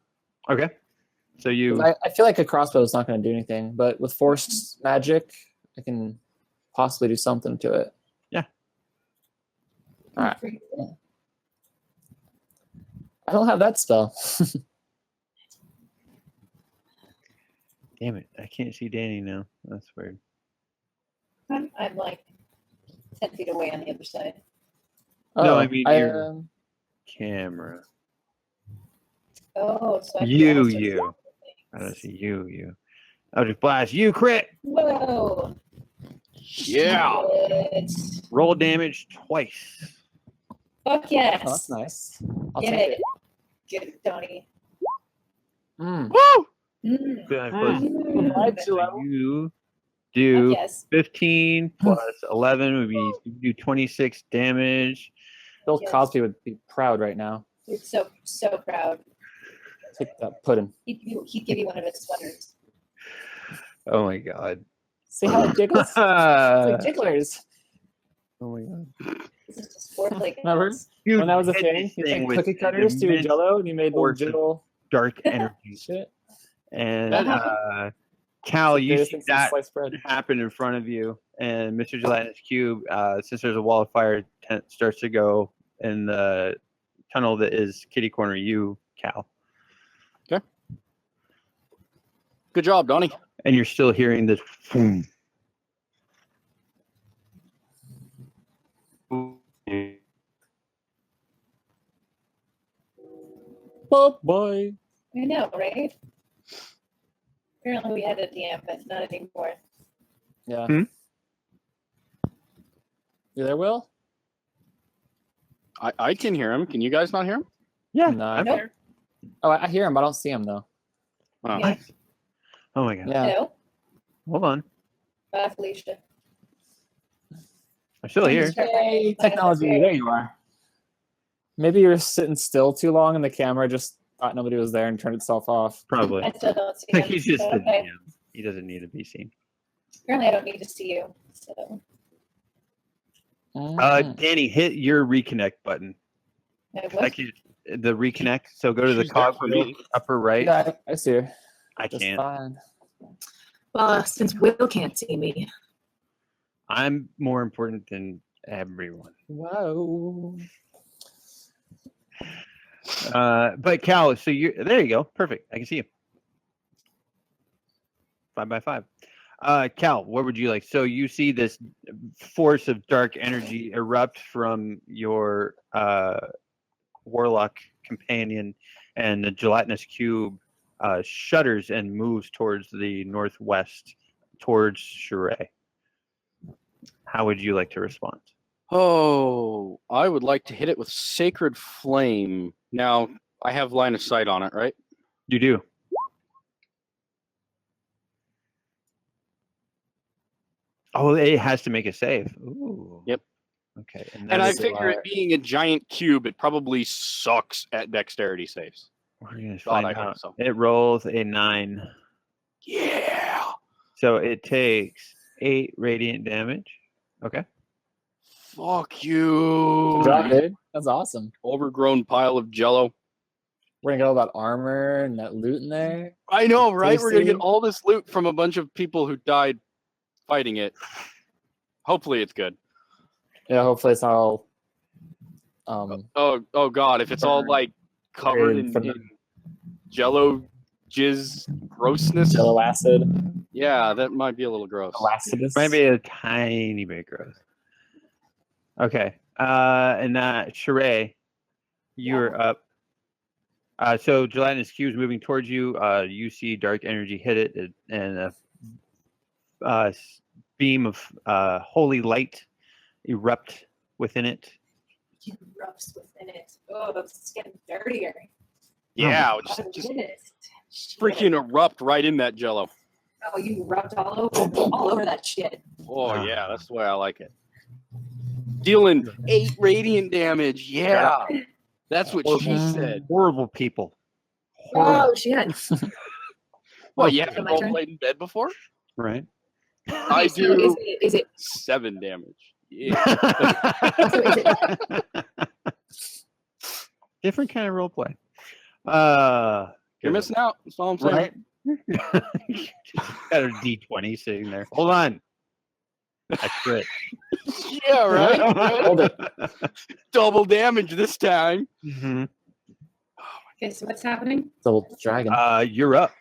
Okay. So you. 'Cause I feel like a crossbow is not going to do anything, but with forced magic, I can possibly do something to it. All right. I don't have that spell. Damn it! I can't see Danny now. That's weird. I'm like 10 feet away on the other side. No, I mean your um, camera. Oh, so I You. I don't see you. I'll just blast you. Crit. Whoa. Yeah. It's, Roll damage twice. fuck yes. oh, that's nice. I'll Get take it. Get it, Donnie. Mm. Woo! Mm. Good, Mm. Right, So Joel. you Fuck do yes. 15 plus 11 would be you do 26 damage. Bill Yes. Cosby would be proud right now. You're so proud. Take that pudding. He'd give you one of his sweaters. Oh my god. See how it jiggles? It's like jigglers. Oh my god. This is just fourth like Remember? You When that was a hit thing, this you thing take with cookie cutters to immense Jello, and you made little force of jiggle dark energy. shit. And Uh-huh. Cal, It's the you greatest see thing since that sliced bread. happen in front of you, and Mr. Gelatinous Cube, since there's a wall of fire, starts to go in the tunnel that is kitty corner you, Cal. Good job, Donnie. And you're still hearing this boom. Oh boy. I know, right? Apparently we had a DM, but not anymore. Yeah. Hmm? You there, Will? I can hear him. Can you guys not hear him? Yeah, No. I'm Nope. here. Oh, I hear him, but I don't see him though. Oh. Yeah. Oh my god. Yeah. Hello? Hold on. Bye, Felicia. I'm still here. Hey, technology. There you are. Maybe you were sitting still too long, and the camera just thought nobody was there and turned itself off. Probably. I still don't see him. He's just so, the okay. DM. He doesn't need to be seen. Apparently I don't need to see you. So Mhm. Danny, hit your reconnect button. I Like the reconnect. So go to the She's there cog for wheel, me. upper right. Yeah, I see her. I Just can't. fine. well, since Will can't see me, I'm more important than everyone. Whoa. But Cal, so there you go. Perfect. I can see you. 5x5. Cal, what would you like? So you see this force of dark energy erupt from your warlock companion, and the gelatinous cube shudders and moves towards the northwest, towards SHA'RAE. How would you like to respond? Oh, I would like to hit it with Sacred Flame. Now, I have line of sight on it, right? You do. Oh, it has to make a save. Ooh. Yep. Okay. And that I is- figure it being a giant cube, it probably sucks at dexterity saves. we're gonna God, find I hope out. so. It rolls a 9. Yeah. So it takes 8 radiant damage. Okay. Fuck you. Good job, dude. That's awesome. Overgrown pile of jello. We're gonna get all that armor and that loot in there. I know, right? We're gonna get Tasty. all this loot from a bunch of people who died fighting it. Hopefully it's good. Yeah, hopefully it's not all Oh god, if it's all Burn. like covered Buried from in jello jizz grossness. jello acid. Yeah, that might be a little gross. Lacidus. Maybe a tiny bit gross. Okay. And that SHA'RAE, you're up. So gelatinous cube is moving towards you. You see dark energy hit it, and a beam of holy light erupt within it. You erupts within it. Oh, it's getting dirtier. Yeah, Oh, just goodness. freaking erupt right in that jello. Oh, you rubbed all over that shit. Oh yeah, that's the way I like it. Dealing 8 radiant damage. Yeah. That's what she said. Horrible people. Horrible, Oh shit. Well, you So haven't my role turn? played in bed before? right? I So do Is it 7 damage. Yeah. so is it Different kind of role play. You're missing out. That's all I'm saying. Right? Got a D20 sitting there. Hold on. I crit. Yeah, right. Hold it. Double damage this time. Mhm. okay, so what's happening? Double dragon. You're up.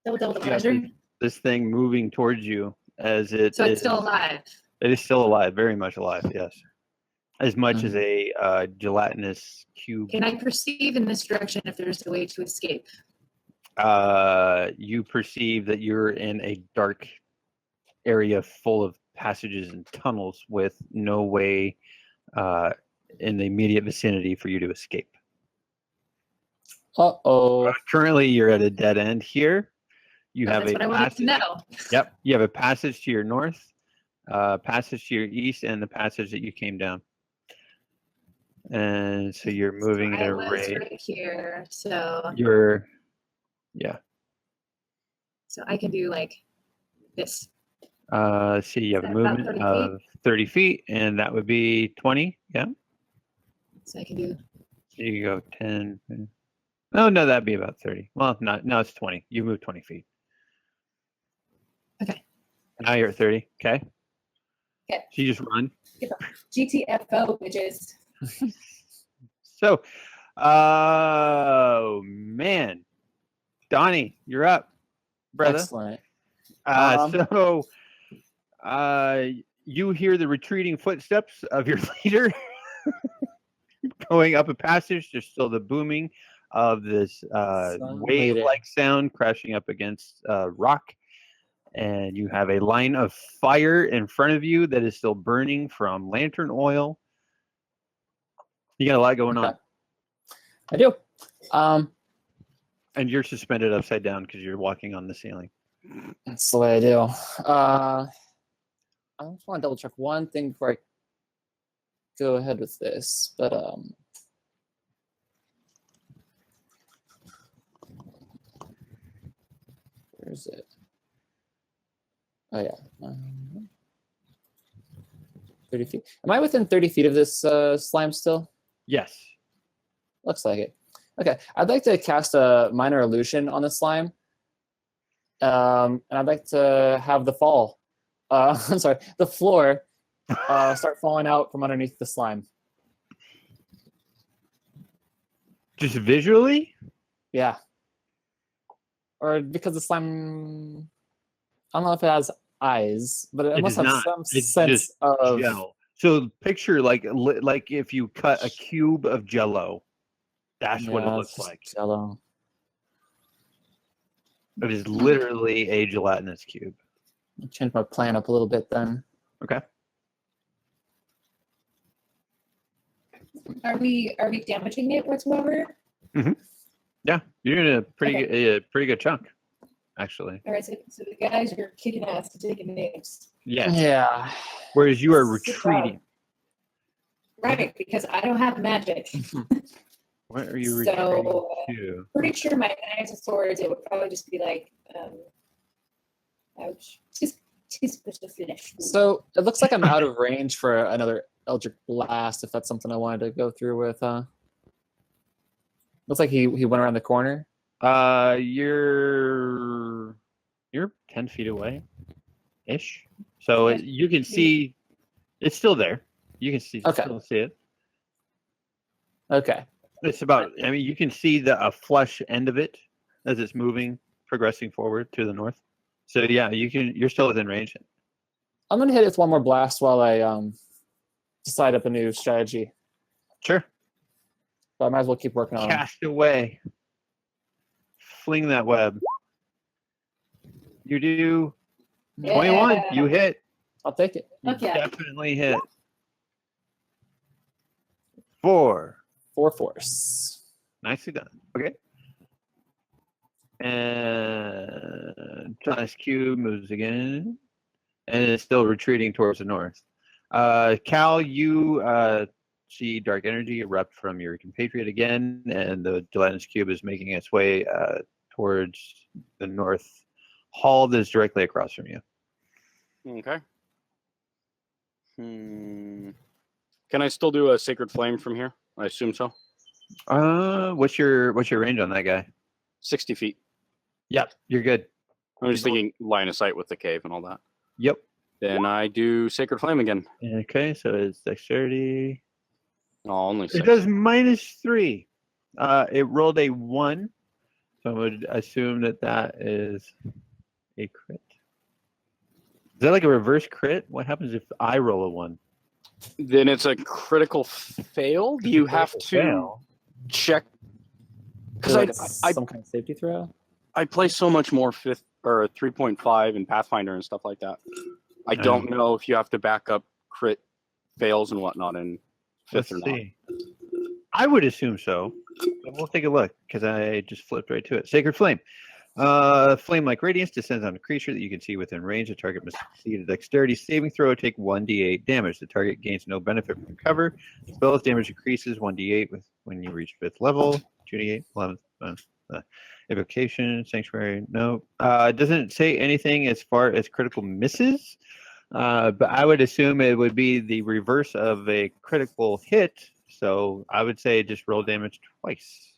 Double Yeah, pleasure. This thing moving towards you as it So it's is- still alive. It is still alive, very much alive. Yes, as much as a gelatinous cube. Can I perceive in this direction if there's a way to escape? You perceive that you're in a dark area full of passages and tunnels with no way in the immediate vicinity for you to escape. Uh-oh. Currently, you're at a dead end here. You have That's a what I wanted to passage. know. Yep, you have a passage to your north, passage to your east, and the passage that you came down. And so you're moving at I a was rate. right here, so Yeah. so I can do like this. See, you have a Is that about movement 30 feet? of 30 feet, and that would be 20. Yeah. So I can do. So you go 10. Oh, no, that'd be about 30. Well, not, no, it's 20. You move 20 feet. Okay. Now you're at 30. Okay. Okay. So you just run. GTFO, bitches. So, oh, man. Donnie, you're up, brother. Excellent. So, you hear the retreating footsteps of your leader going up a passage. There's still the booming of this wave-like sound crashing up against rock, and you have a line of fire in front of you that is still burning from lantern oil. You got a lot going on, I do. and you're suspended upside down because you're walking on the ceiling. That's the way I do. I just want to double check one thing before I go ahead with this, but where is it? Oh yeah, 30 feet. Am I within 30 feet of this slime still? Yes. Looks like it. Okay, I'd like to cast a minor illusion on the slime. And I'd like to have the fall I'm sorry, the floor start falling out from underneath the slime. Just visually? Yeah. Or because the slime, I don't know if it has eyes, but it must does have not. some It's sense just of gel. So picture like if you cut a cube of Jello. That's what it it's looks just like. Jello. It is literally a gelatinous cube. I'll change my plan up a little bit then. Okay. Are we damaging it whatsoever? Yeah, you're in a pretty good chunk, actually. All right, so the guys are kicking ass and taking names. Yes. Yeah. Whereas you are Sit down. retreating. Right, because I don't have magic. Where are you So, retreating to? Pretty sure my knives and swords, it would probably just be like, ouch. Just supposed to finish. So it looks like I'm out of range for another Eldritch Blast, if that's something I wanted to go through with. Looks like he went around the corner. You're 10 feet away, ish. So you can see it's still there. You can still see it. Okay. It's about. I mean, you can see a flush end of it as it's moving, progressing forward to the north. So yeah, you're still within range. I'm gonna hit it with one more blast while I decide up a new strategy. Sure. But I might as well keep working on it. Cast away. Fling that web. You do 21. Yeah. You hit. I'll take it. You Okay. definitely hit. 4. 4 force. Nicely done. Okay. And John's cube moves again. And it's still retreating towards the north. Cal, you see dark energy erupt from your compatriot again, and the gelatinous cube is making its way towards the north hall that is directly across from you. Okay. Can I still do a sacred flame from here? I assume so. What's your range on that guy? 60 feet. Yep, you're good. I'm just thinking line of sight with the cave and all that. Yep. Then I do sacred flame again. Okay, so it's dexterity. Oh, only 6. It does -3. It rolled a 1, so I would assume that is a crit. Is that like a reverse crit? What happens if I roll a 1? Then it's a critical fail. Do you have to Fail. check? Because Like I some kind of safety throw. I play so much more 5th or 3.5 and Pathfinder and stuff like that. I don't know if you have to back up crit fails and whatnot in 5th or not. See. I would assume so. But we'll take a look because I just flipped right to it. Sacred Flame. Flame-like radiance descends on a creature that you can see within range. The target must succeed a dexterity saving throw. Take 1d8 damage. The target gains no benefit from cover. Spell's damage increases 1d8 when you reach 5th level. 2d8, 11th. Evocation, Sanctuary. No. It doesn't say anything as far as critical misses. But I would assume it would be the reverse of a critical hit. So I would say just roll damage twice.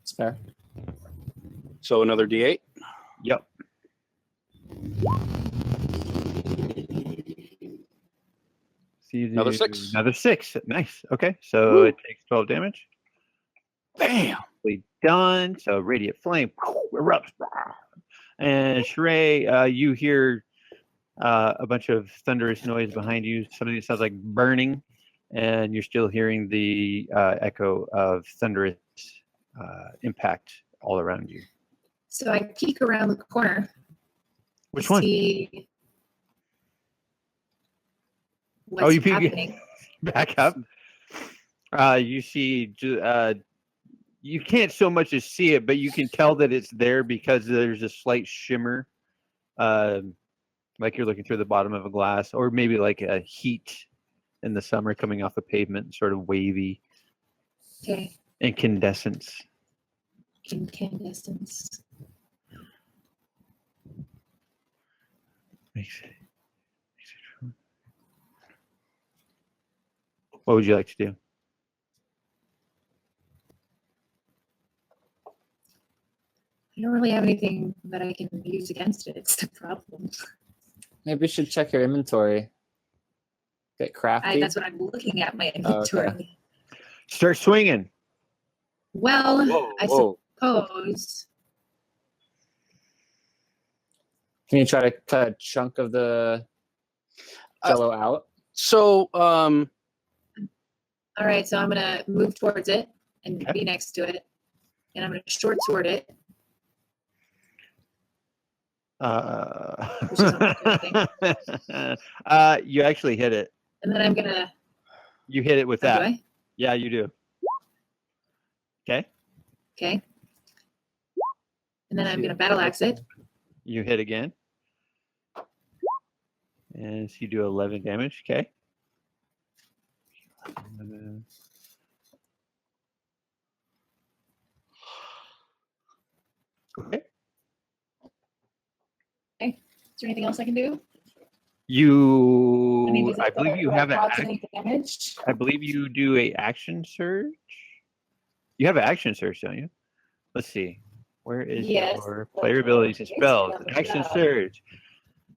It's fair. So another D8. Yep. Another 6. Another 6. Nice. Okay. So it takes 12 damage. Bam. Done. So radiant flame erupts. And SHA'RAE, you hear a bunch of thunderous noise behind you. Something that sounds like burning. And you're still hearing the echo of thunderous impact all around you. So I peek around the corner. Which to one? See what's Oh, you peek happening. back up. You see, you can't so much as see it, but you can tell that it's there because there's a slight shimmer, like you're looking through the bottom of a glass, or maybe like a heat in the summer coming off a pavement, sort of wavy. Okay. Incandescence. Incandescence. What would you like to do? I don't really have anything that I can use against it. It's the problem. Maybe you should check your inventory. Get crafty. That's what I'm looking at, my Oh, inventory. okay. Start swinging. Well, Whoa, I whoa. suppose. Can you try to cut a chunk of the jello out? So, All right, so I'm gonna move towards it and Okay. be next to it, and I'm gonna short sword it. Which is you actually hit it. And then I'm gonna. You hit it with Oh, that. do I? Yeah, you do. Okay. Okay. And then I'm gonna battle axe it. You hit again. And so you do 11 damage. Okay. 11. Okay. Is there anything else I can do? You, does I it believe you have an. cause any damage? I believe you do a action surge. You have an action surge, don't you? Let's see. Where is Yes. your player abilities and spells? Action surge.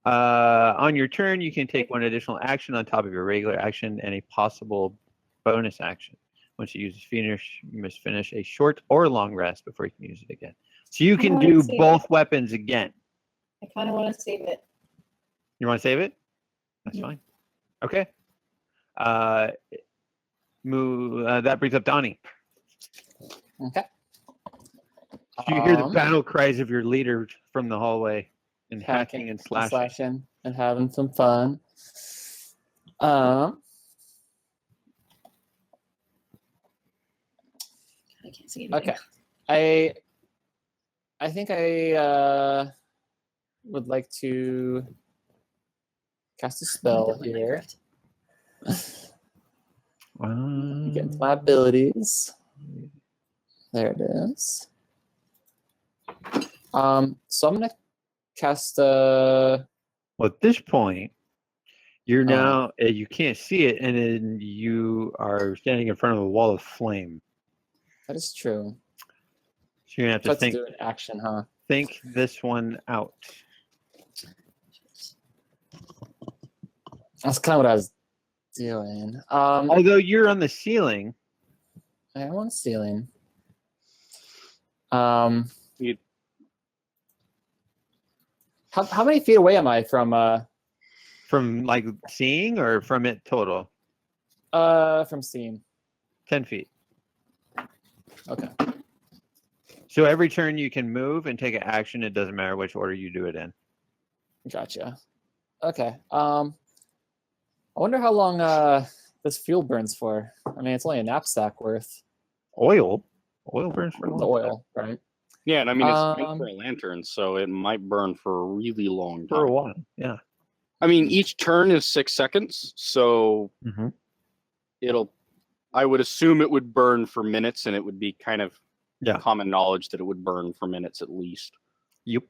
On your turn, you can take one additional action on top of your regular action and a possible bonus action. Once you use this finish, you must finish a short or long rest before you can use it again. So you can do both weapons again. I kind of want to save it. You want to save it? That's Yeah. fine. Okay. That brings up Donnie. Okay. You hear the battle cries of your leader from the hallway and hacking and slashing. And having some fun. I can't see anything. Okay. I think I would like to cast a spell here. Get into my abilities. There it is. So I'm gonna cast Well, at this point, you're now you can't see it, and then you are standing in front of a wall of flame. that is true. So you're gonna have to Let's think do an action, huh? think this one out. That's kind of what I was doing. Although you're on the ceiling, I am on the ceiling. You- How many feet away am I from like seeing or from it total? seeing? 10 feet. Okay. So every turn you can move and take an action. It doesn't matter which order you do it in. Gotcha. Okay. I wonder how long this fuel burns for. I mean, it's only a knapsack worth. Oil burns for a The long oil, right? Yeah, and I mean, it's meant for a lantern, so it might burn for a really long time. for a while. Yeah. I mean, each turn is 6 seconds, so Mm-hmm. I would assume it would burn for minutes, and it would be kind of Yeah. common knowledge that it would burn for minutes at least. Yep.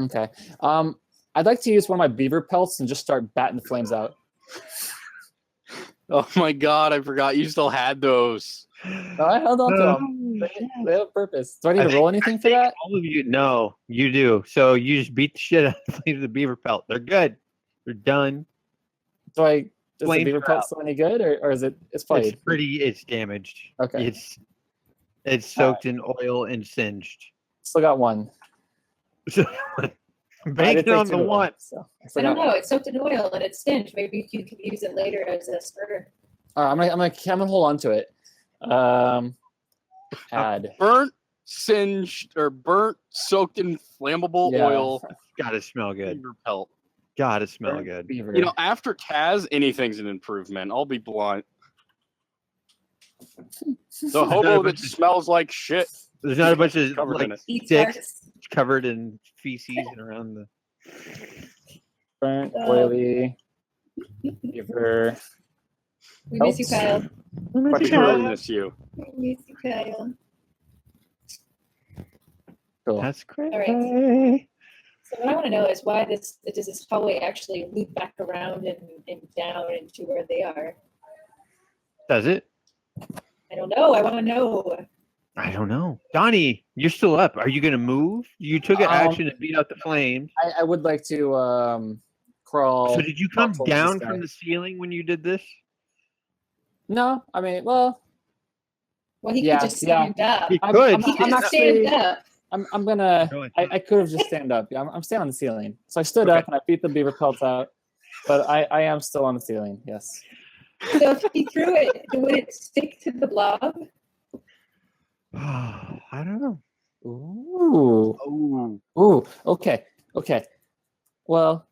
Okay. I'd like to use one of my beaver pelts and just start batting the flames out. Oh my god, I forgot you still had those. No, I held on to them. They have a purpose. Do I need to roll anything for that? All of you, no, you do. So you just beat the shit out of the beaver pelt. They're good. They're done. Does the Flames beaver are pelt out. still any good, or is it's probably It's damaged. okay? It's soaked in oil and singed. Still got one. So, I bank did it take on two the of them, one. so I still don't got- know. It's soaked in oil and it's singed. Maybe you could use it later as a starter. All right, I'm gonna hold on to it. Add. Burnt, singed, or burnt, soaked in flammable Yeah. oil. Gotta smell good. Beaver pelt. Gotta smell Burnt good. beaver. You know, after Taz, anything's an improvement. I'll be blunt. The hobo that smells like shit. There's not a bunch of Covered in like it. Eat sticks farts. covered in feces and around the. burnt, oily beaver. We miss you, Kyle. We really miss you. We miss you, Kyle. Cool. That's great. All right. So what I want to know is why does this hallway actually loop back around and down into where they are? Does it? I don't know. I want to know. I don't know. Donnie, you're still up. Are you going to move? You took an action to beat out the flames. I would like to crawl. So did you crawl come towards this down guy. from the ceiling when you did this? No, I mean, well, Well, he Yeah, could just yeah. stand up. You I'm- could. I'm- He could I'm just actually- stand up. I'm gonna. Go ahead. I could have just stand up. Yeah, I'm staying on the ceiling. So I stood Okay. up and I beat the beaver pelts out, but I am still on the ceiling. Yes. So if he threw it, would it stick to the blob? I don't know. Ooh. Oh, Ooh. Okay. Okay. Well,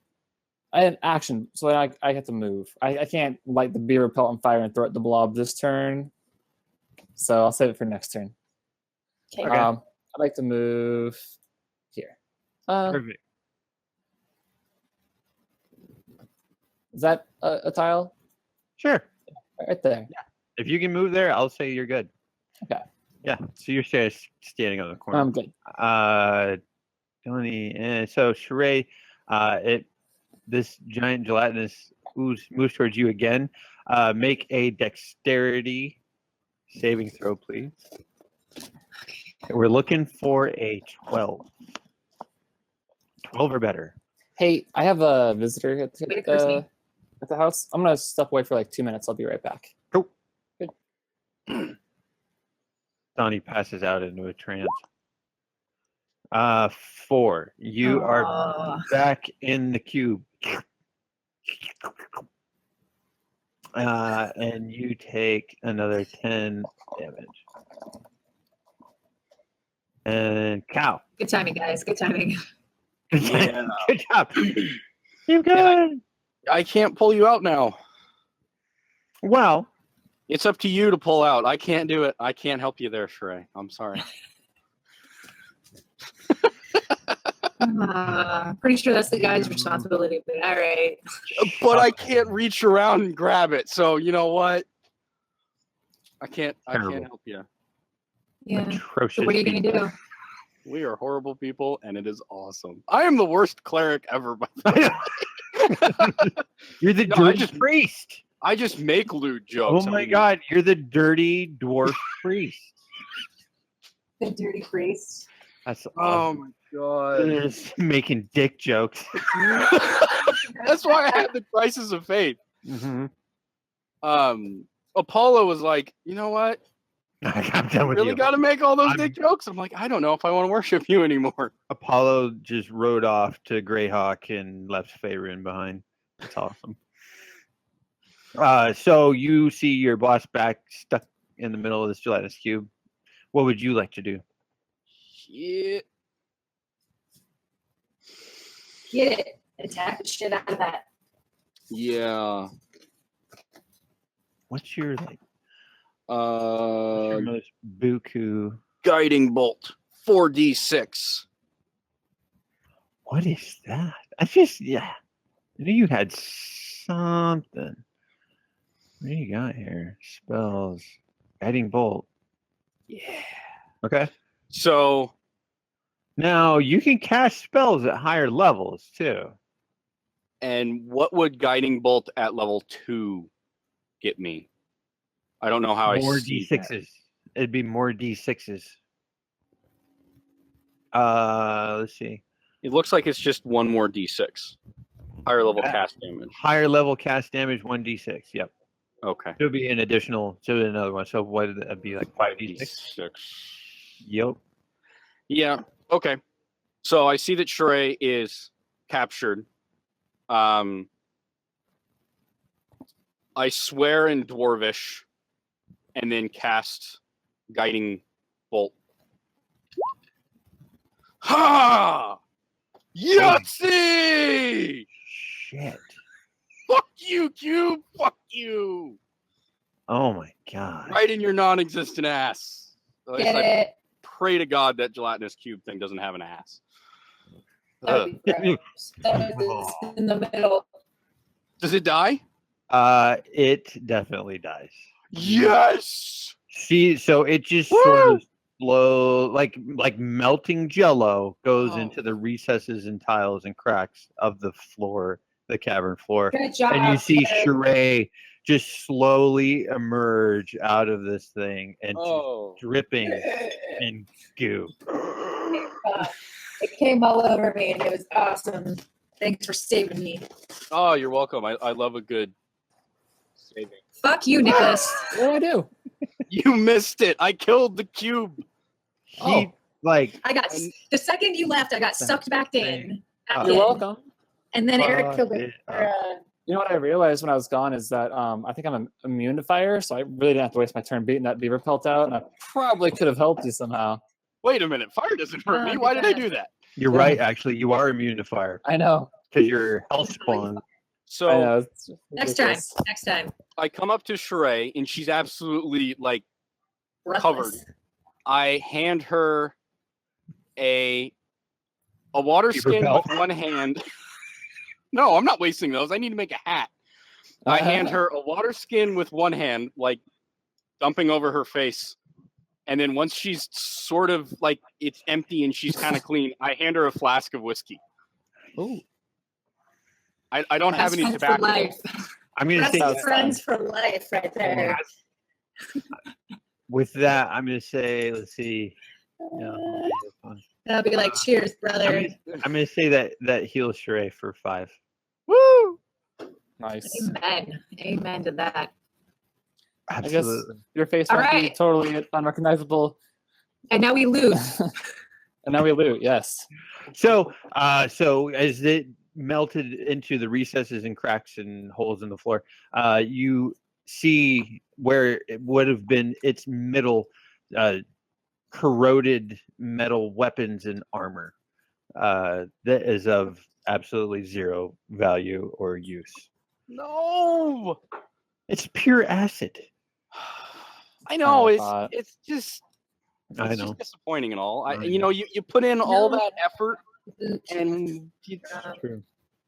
I had action, so I have to move. I can't light the beaver pelt on fire and throw it at the blob this turn. So I'll save it for next turn. Okay. Okay. I'd like to move here. Perfect. Is that a tile? Sure. Right there. If you can move there, I'll say you're good. Okay. Yeah. So you're standing on the corner. I'm good. Donnie, so SHA'RAE, this giant gelatinous ooze moves towards you again. Make a dexterity saving throw, please. We're looking for a 12. 12 or better. Hey, I have a visitor at Wait, Christy. the house. I'm gonna step away for like 2 minutes. I'll be right back. Donnie passes out into a trance. 4. You are Aw. back in the cube. And you take another 10 damage. And cow. Good timing, guys. Good timing. Good Yeah. Good job. You're good. I can't pull you out now. Well, It's up to you to pull out. I can't do it. I can't help you there, SHA'RAE. I'm sorry. Pretty sure that's the guy's responsibility, but all right. But I can't reach around and grab it. So you know what? I can't Terrible. help you. Yeah. atrocious. So what are you gonna people. do? We are horrible people, and it is awesome. I am the worst cleric ever. By the way. You're the No, I dirty just- priest. I just make lewd jokes. Oh I my mean, god, you're the dirty dwarf priest. The dirty priest. That's Oh awesome. my god. Just making dick jokes. That's why I had the crisis of faith. Mm-hmm. Apollo was like, you know what? I'm done with Really you. got to make all those I'm- dick jokes? I'm like, I don't know if I want to worship you anymore. Apollo just rode off to Greyhawk and left Faerun behind. That's awesome. So you see your boss back stuck in the middle of this gelatinous cube. What would you like to do? Shit. Get it. Attack the shit out of that. Yeah. What's your what's your most buku? Guiding bolt. 4d6. What is that? I just I knew you had something. What do you got here? Spells. Guiding bolt. Yeah. Okay. So Now you can cast spells at higher levels too. and what would guiding bolt at level 2 get me? I don't know how More I see that. D6s. It'd be more D6s. Let's see. It looks like it's just one more d6. Higher level cast damage. Higher level cast damage, 1d6. Yep. Okay. It'll be an additional to another one. So what would that be, like 5d6? 6. Yep. Yeah. Okay. So I see that SHA'RAE is captured. I swear in Dwarvish, and then cast guiding bolt. Ha! Yahtzee! Shit. Fuck you, Cube! Fuck you! Oh my god. Right in your non-existent ass. At least Get I it. pray to God that gelatinous cube thing doesn't have an ass. That would be gross. That was in the middle. Does it die? It definitely dies. Yes! See, so it just Woo! sort of slow, like melting jello goes Oh. into the recesses and tiles and cracks of the floor, the cavern floor. Good job. And you see Claire. SHA'RAE just slowly emerge out of this thing and just Oh. dripping in goo. It came all over me, and it was awesome. Thanks for saving me. Oh, you're welcome. I love a good saving. Fuck you, Nicholas. What do I do? You missed it. I killed the cube. He like I got the second you left, I got sucked back in. at the You're end. welcome. And then Eric killed fucked it. it up. You know what I realized when I was gone is that I think I'm immune to fire, so I really didn't have to waste my turn beating that beaver pelt out, and I probably could have helped you somehow. Wait a minute. Fire doesn't hurt me. Oh, Why did I God. do that? You're right. Actually, you are immune to fire I know. because your health spawn. So I know. It's Next time. ridiculous. Next time. I come up to SHA'RAE, and she's absolutely like Breathless. covered. I hand her a water Beaver skin pelt. with one hand. No, I'm not wasting those. I need to make a hat. I hand her a water skin with one hand, like dumping over her face. And then once she's sort of like it's empty and she's kind of clean, I hand her a flask of whiskey. Ooh. I don't have Best any friends for tobacco. life. I'm gonna Best say That's friends for life right there. with that. I'm gonna say. Let's see. No, That'll be like, cheers, brother. I'm gonna say that heals SHA'RAE for 5. Woo! Nice. Amen. Amen to that. I guess Absolutely. your face All might be right. totally unrecognizable. And now we lose. And now we loot, yes. So as it melted into the recesses and cracks and holes in the floor, you see where it would have been its middle corroded metal weapons and armor that is of absolutely zero value or use. No, It's pure acid. I know thought. it's just I it's know. just disappointing and all. I You know. know, you put in all No. that effort and you True.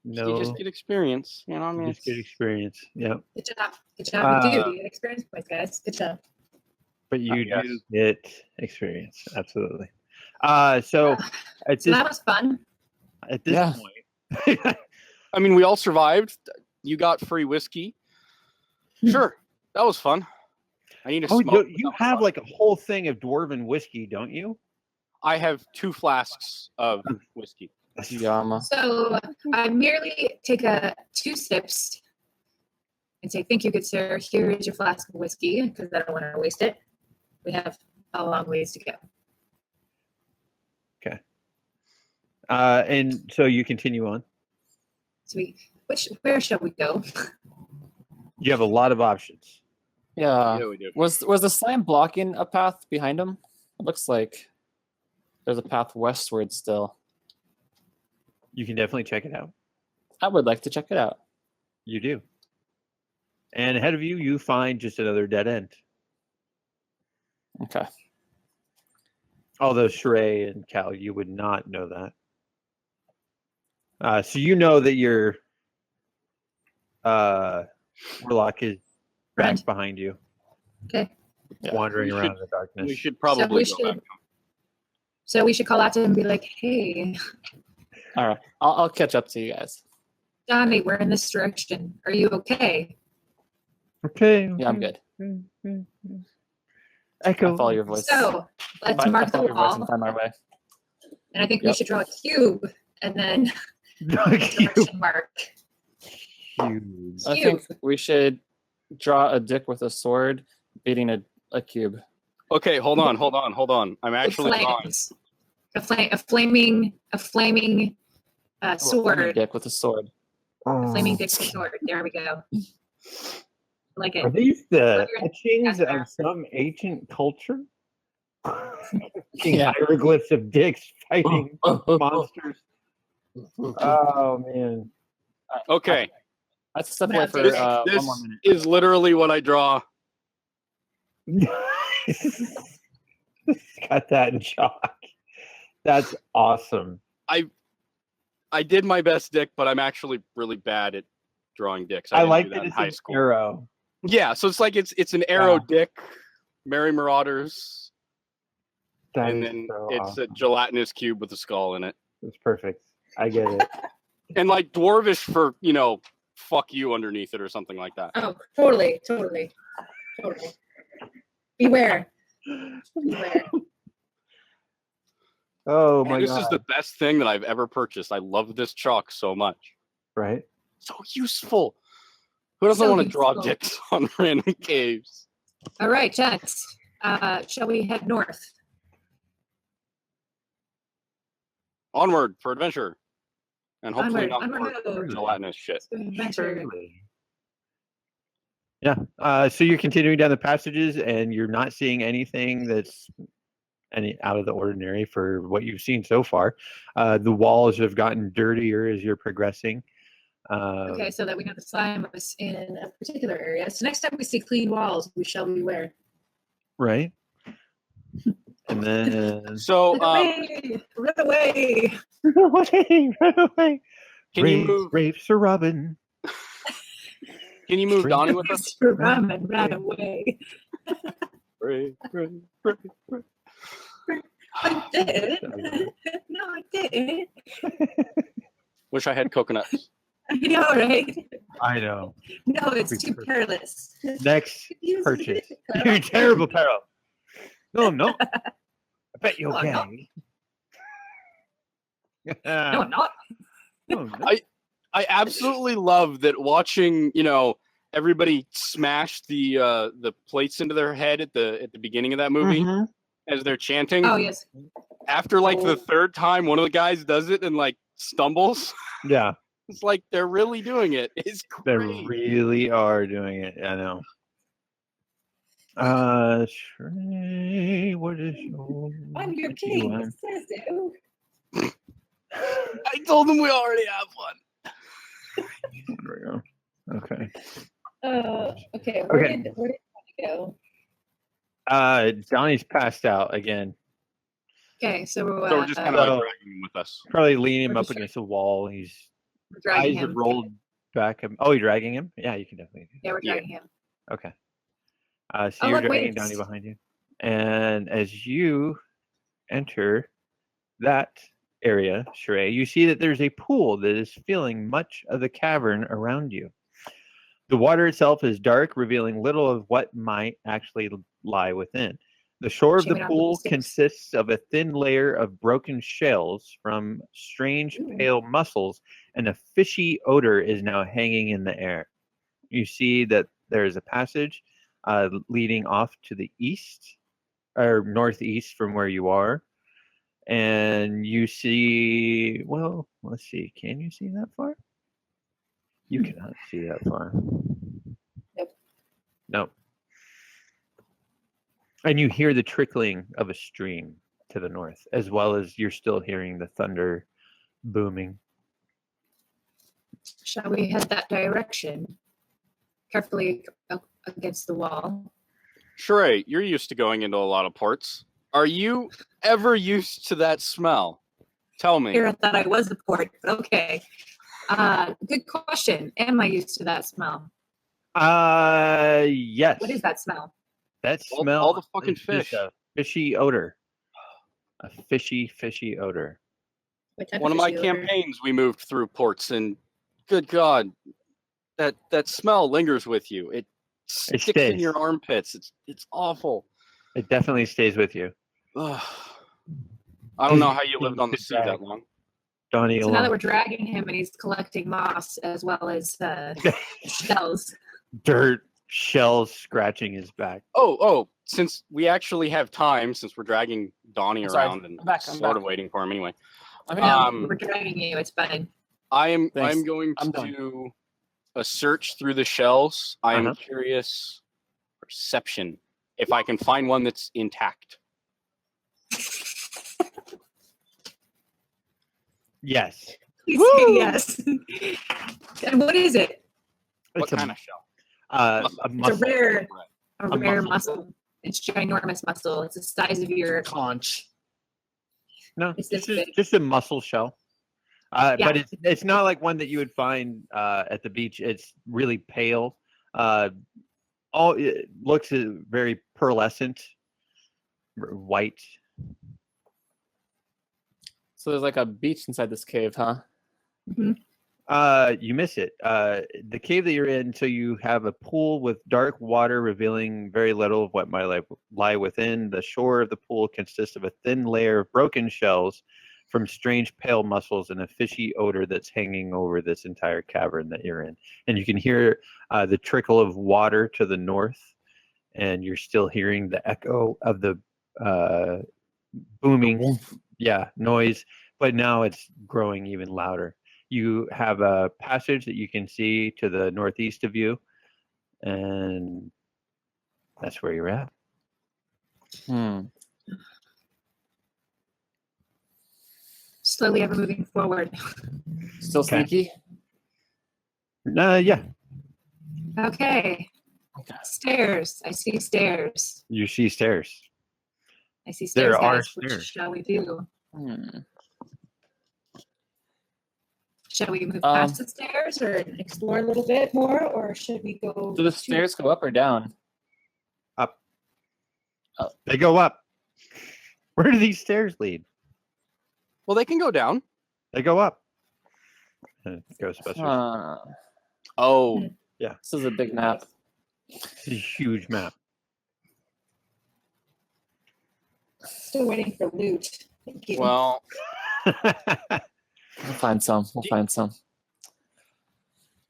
you No, just get experience. You know, I mean, just good it's- experience. Yeah, Good job. Good job. You do. Uh, You get experience points, guys. Good job. but you yes. do get experience. Absolutely. So at So this that was fun. point, I mean, we all survived. You got free whiskey. Sure, that was fun. I need to oh, smoke. you have like a whole thing of dwarven whiskey, don't you? I have 2 flasks of whiskey. Yama. So I merely take 2 sips and say, "Thank you, good sir. Here is your flask of whiskey," because I don't want to waste it. We have a long ways to go. And so you continue on. So where shall we go? You have a lot of options. Yeah. Yeah, we do. Was the slime blocking a path behind him? It looks like there's a path westward still. You can definitely check it out. I would like to check it out. You do. And ahead of you, you find just another dead end. Okay. Although SHA'RAE and Cal, you would not know that. So you know that your warlock is back Right. behind you, Okay. Yeah. wandering We around should- in the darkness. We should probably we go back. should- So we should call out to him and be like, "Hey, All right. I'll catch up to you guys. Donnie, we're in this direction. Are you okay?" Okay. Yeah, I'm good. Echo. I follow your voice. So let's I mark the follow your voice and wall. find my way. And I think we Yep. should draw a cube and then direction mark. Huge. I think we should draw a dick with a sword beating a cube. Okay, hold on. I'm actually drawing. Flames. A flaming Oh, a sword. dick with a sword. A flaming dick sword. There we go. Like Are it. these the Under- etchings That's of some ancient culture? Yeah. Hieroglyphs of dicks fighting monsters. Oh man. Okay, Let's step But away I'm for doing one this more minute. is literally what I draw. Got that in chalk. That's awesome. I did my best dick, but I'm actually really bad at drawing dicks. I didn't like do that that in it's high an school. arrow. Yeah, so it's like it's an arrow Yeah. dick, Merry Marauders, That and is then so it's awesome. a gelatinous cube with a skull in it. It's perfect. I get it. And like dwarvish for, "fuck you" underneath it or something like that. Oh, totally. Beware. Oh And my this god! is the best thing that I've ever purchased. I love this chalk so much. Right? So useful. Who doesn't So want to draw useful. dicks on random caves? All right, gents. Shall we head north? Onward for adventure. And hopefully Onward, not more onward. gelatinous shit. Adventure. Yeah. So you're continuing down the passages, and you're not seeing anything that's any out of the ordinary for what you've seen so far. The walls have gotten dirtier as you're progressing. Okay, so that we know the slime was in a particular area. So next time we see clean walls, we shall beware. Right. And then So, Run away! run away. can you move? Rape Sir Robin. Can you move Donnie with us? Mr. Ramen ran away. I did. No, I didn't. Wish I had coconuts. I know, right? I know. No, it's too perilous. Next purchase. You're a terrible peril. No, I'm not. I bet you're No, I'm not. gay. No, I'm not. No, no. I absolutely love that watching, everybody smash the plates into their head at the beginning of that movie Mhm. as they're chanting. Oh, yes. After like the third time, one of the guys does it and like stumbles. Yeah, It's like they're really doing it. It's they great. really are doing it. I know. SHA'RAE, what is your... I'm your what you king. want? It says so. I told them we already have one. There we go. Okay. Okay. Where Okay. did Donnie go? Donnie's passed out again. Okay, so So we're just kind of So- like dragging him with us. Probably leaning him We're up just against the wall. He's dragging eyes have him. rolled back. Oh, you're dragging him? Yeah, you can definitely do Yeah, we're Yeah. dragging him. that. Okay. So Oh, you're look, dragging wait. Donnie behind you. And as you enter that area, SHA'RAE, you see that there's a pool that is filling much of the cavern around you. The water itself is dark, revealing little of what might actually lie within. The shore of Shame the we don't have pool sticks. consists of a thin layer of broken shells from strange Ooh. pale mussels, and a fishy odor is now hanging in the air. You see that there is a passage leading off to the east or northeast from where you are. And you see, well, let's see, can you see that far? You cannot see that far. Nope. Nope. And you hear the trickling of a stream to the north, as well as you're still hearing the thunder booming. Shall we head that direction? Carefully up against the wall. SHA'RAE, you're used to going into a lot of ports. Are you ever used to that smell? Tell me. Here, I thought I was a port. Okay. Good question. Am I used to that smell? Yes. What is that smell? That All- smell? all the fucking is just fish. a fishy odor. A fishy odor. What type One of my fishy odor? campaigns, we moved through ports, and good God, that smell lingers with you. It sticks in stays. your armpits. It's awful. It definitely stays with you. Ugh. I don't know how you lived on the sea that long. Donnie So now that alone. we're dragging him and he's collecting moss as well as shells. Dirt, shells scratching his back. Oh, since we actually have time, since we're dragging Donnie I'm sorry. around and I'm back. sort of waiting for him anyway, I'm No, here. we're dragging you. It's fine. I'm Thanks. going to I'm done. do a search through the shells. I am Uh-huh. curious. Perception. If I can find one that's intact. Yes. Please Woo! say yes. And what is it? What It's a, kind of shell? a It's a muscle. rare, A rare muscle. muscle. It's ginormous muscle. It's the size of your Conch. No, It's it's this big. just a mussle shell. Yeah. But it's not like one that you would find at the beach. It's really pale. It looks very pearlescent, white. So there's like a beach inside this cave, huh? Mhm. You miss it. The cave that you're in, so you have a pool with dark water revealing very little of what might lie within. The shore of the pool consists of a thin layer of broken shells from strange pale mussels and a fishy odor that's hanging over this entire cavern that you're in. And you can hear the trickle of water to the north, and you're still hearing the echo of the booming noise, but now it's growing even louder. You have a passage that you can see to the northeast of you, and that's where you're at. Slowly ever moving forward. Still Okay. sneaky? Yeah. Okay. Stairs. I see stairs. You see stairs. I see stairs, There are guys. What stairs. shall we do? Hmm. Shall we move past the stairs or explore a little bit more, or should we go? Do the stairs go up or down? Up. Oh. They go up. Where do these stairs lead? Well, they can go down. They go up. Ghostbusters. Oh, This is a big map. It's a huge map. Still waiting for loot. Thank you. well, We'll find some. We'll find some.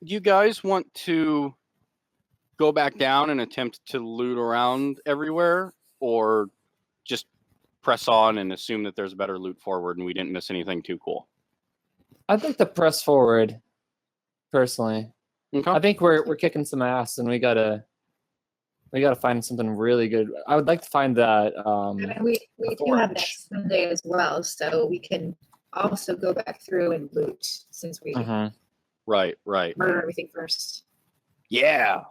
you guys want to go back down and attempt to loot around everywhere, or just press on and assume that there's better loot forward and we didn't miss anything too cool? I'd like to press forward, personally. Okay. I think we're kicking some ass, and we gotta find something really good. I would like to find that. And we do have next Sunday as well, so we can also go back through and loot since we Right. murder everything first. Yeah.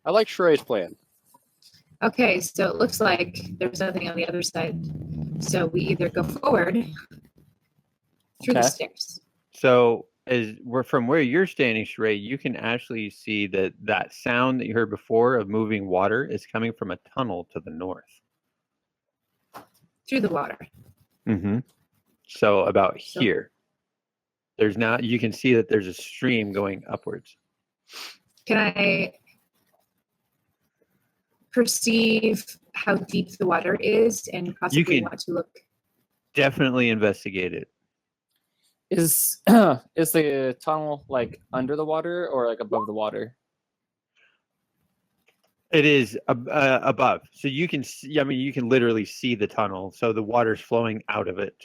I like SHA'RAE's plan. Okay, so it looks like there's nothing on the other side. So we either go forward through the Okay. stairs. So from where you're standing, SHA'RAE, you can actually see that sound that you heard before of moving water is coming from a tunnel to the north. Through the water. Mm-hmm. So about here. You can see that there's a stream going upwards. Can I perceive how deep the water is and possibly can- want to look? Definitely investigate it. Is the tunnel like under the water or like above the water? It is above, so you can see. I mean, you can literally see the tunnel. So the water's flowing out of it.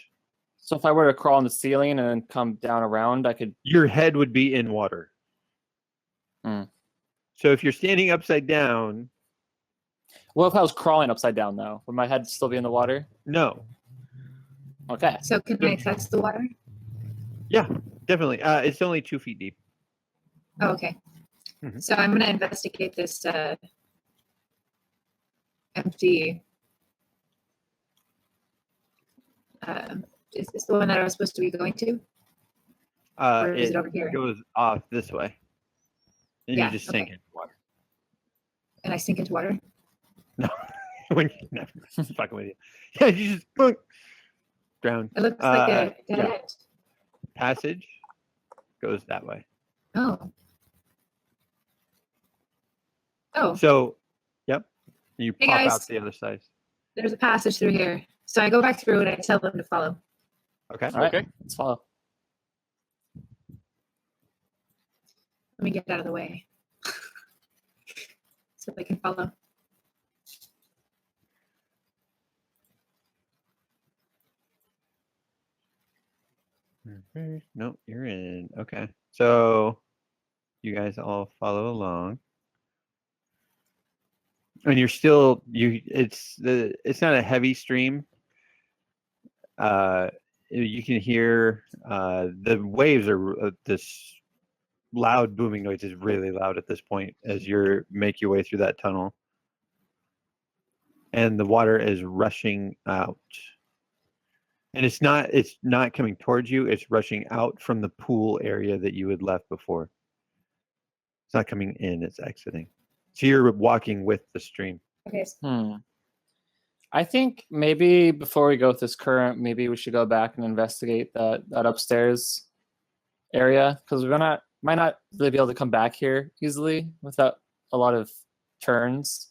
So if I were to crawl on the ceiling and then come down around, I could. Your head would be in water. Hmm. So if you're standing upside down, Well, if I was crawling upside down though, would my head still be in the water? no. Okay. So can I touch the water? Yeah, definitely. It's only 2 feet deep. Oh, okay. Mhm. So I'm going to investigate this empty. Is this the one that I was supposed to be going to? Or is it over here? Goes off this way, and Yeah, you just sink okay. into water. And I sink into water? When you never fucking with you. Yeah, you just boink, drown. It looks like a dead yeah. end. Passage goes that way. Oh. Oh, So, yep. You Hey, pop guys. out the other side. there's a passage through here. So I go back through and I tell them to follow. Okay. All right. Okay. Let's follow. Let me get out of the way. So they can follow. Nope, you're in. Okay. So you guys all follow along. And you're still it's not a heavy stream. You can hear the waves are this loud booming noise is really loud at this point as you make your way through that tunnel. And the water is rushing out. And it's not coming towards you, it's rushing out from the pool area that you had left before. It's not coming in, it's exiting. So you're walking with the stream. Okay. I think maybe before we go with this current, maybe we should go back and investigate that upstairs area because might not really be able to come back here easily without a lot of turns.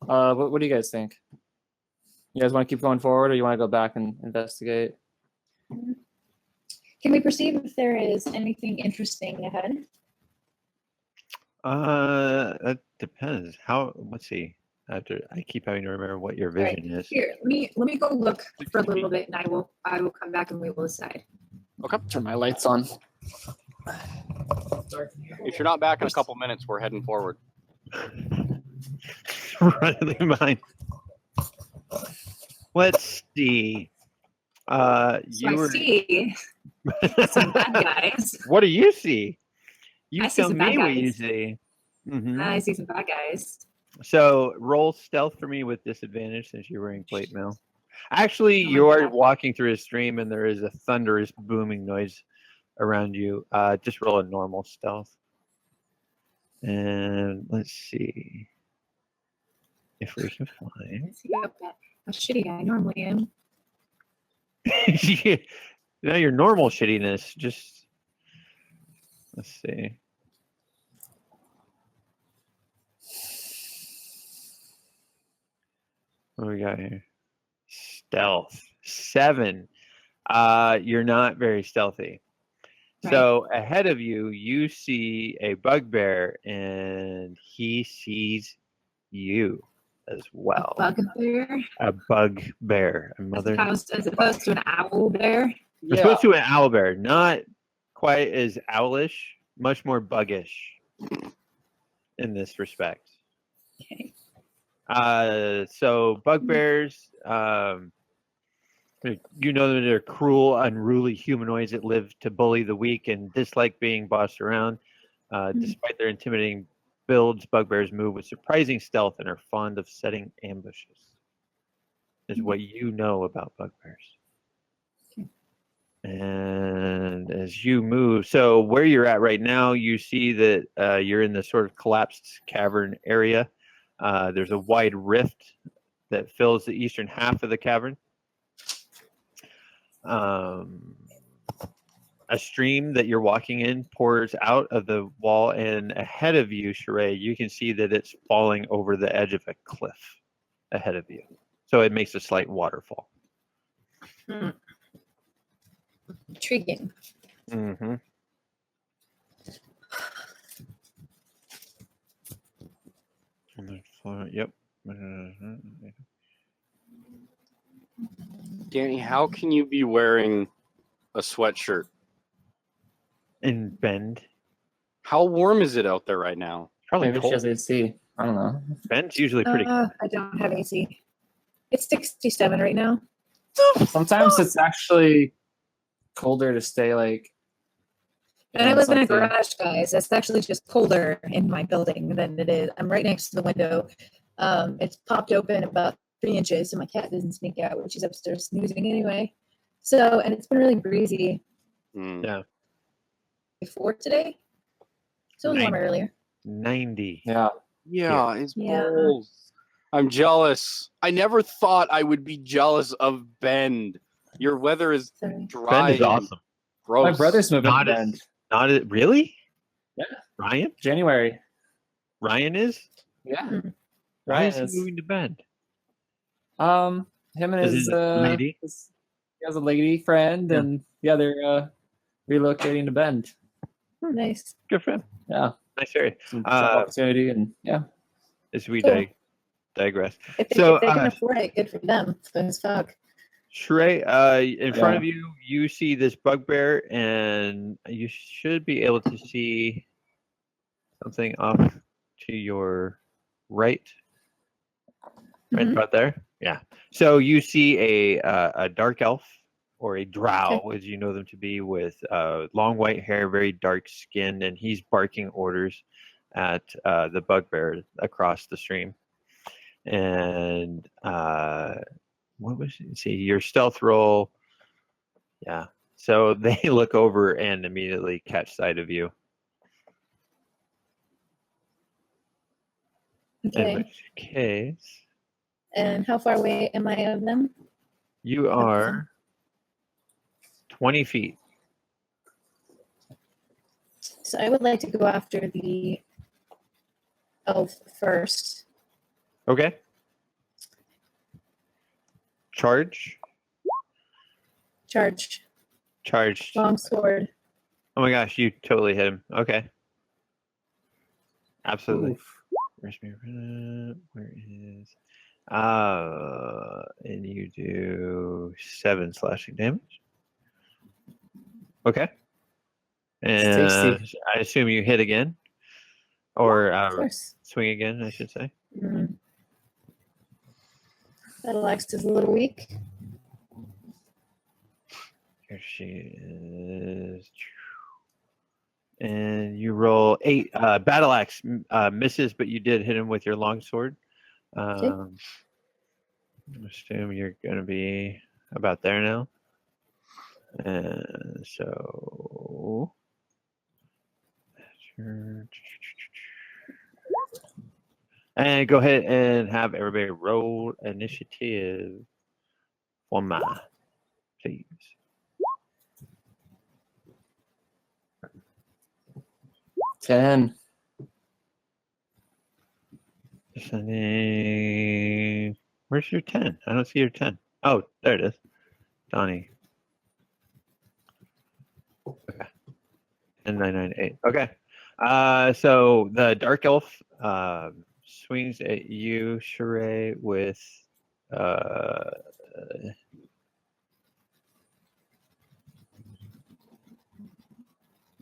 What do you guys think? You guys want to keep going forward, or you want to go back and investigate? Can we perceive if there is anything interesting ahead? That depends. Let's see. After I keep having to remember what your Right. vision is. Here, let me go look for a little bit, and I will come back and we will decide. Okay. Turn my lights on. If you're not back in a couple minutes, we're heading forward. Running behind. Let's see. So I see some bad guys. What do you see? You I see tell some me bad what you guys. see. Mhm. I see some bad guys. So roll stealth for me with disadvantage since you're wearing plate mail. Actually, Oh my you are God. walking through a stream and there is a thunderous booming noise around you. Just roll a normal stealth. And let's see if we can find. Let's see how shitty I normally am. No, your normal shittiness. Just let's see. What do we got here? Stealth 7. You're not very stealthy. Right. So ahead of you, you see a bugbear, and he sees you as well. A bugbear, A bugbear. A mother. as opposed to an owl bear. As opposed to an owlbear, not quite as owlish, much more buggish in this respect. Okay. So bugbears, you know that they're cruel, unruly humanoids that live to bully the weak and dislike being bossed around. Despite their intimidating builds, bugbears move with surprising stealth and are fond of setting ambushes. Is what you know about bugbears. Okay. And as you move, so where you're at right now, you see that you're in the sort of collapsed cavern area. There's a wide rift that fills the eastern half of the cavern. A stream that you're walking in pours out of the wall, and ahead of you, SHA'RAE, you can see that it's falling over the edge of a cliff ahead of you. So it makes a slight waterfall. Intriguing. Mm-hmm. Yep. Danny, how can you be wearing a sweatshirt? And Bend. How warm is it out there right now? Probably Maybe she cold. has AC. I don't know. Bend's usually pretty cold. I don't have AC. It's 67 right now. Sometimes it's actually colder to stay like. And I live in a something. garage, guys. It's actually just colder in my building than it is. I'm right next to the window. It's popped open about 3 inches, so my cat doesn't sneak out, which is upstairs snoozing anyway. So, and it's been really breezy Yeah. before today. So it was warmer earlier. 90. Yeah. Yeah, it's Yeah. balls. I'm jealous. I never thought I would be jealous of Bend. Your weather is Sorry. dry. Bend is and awesome. Gross. My brother's moving Not to as- Bend. Not it really? Yeah. Ryan? January. Ryan is? Yeah. Mhm. Why Ryan is he is. moving to Bend? Him and Is his it a lady? he has a lady friend, Yeah. and yeah, they're relocating to Bend. Nice. Good for him. Yeah, Nice area. some job opportunity, and yeah. As we Cool. digress. If they, So, if they can afford it, good for them. As fuck. SHA'RAE, in front Yeah. of you, you see this bugbear, and you should be able to see something off to your right. Right Mhm. about there? Yeah. So you see a dark elf or a drow, as you know them to be, with long white hair, very dark skin, and he's barking orders at the bugbear across the stream. And what was it? See, your stealth roll. Yeah. So they look over and immediately catch sight of you. In Okay. which case, And how far away am I of them? you are 20 feet. So I would like to go after the elf first. Okay. Charge. Charge. Charge. Long sword. Oh my gosh, you totally hit him. Okay. Absolutely. Oof. Where is and you do 7 slashing damage. Okay. And tasty. I assume you hit again. Or Of course. swing again, I should say. Mm. Battle axe is a little weak. Here she is. And you roll 8. Battle axe misses, but you did hit him with your long sword. I assume you're going to be about there now. So. And go ahead and have everybody roll initiative for my, please. Ten. Where's your 10? I don't see your 10. Oh, there it is. Donnie. Okay. 10998. Okay. So the dark elf swings at you, SHA'RAE, with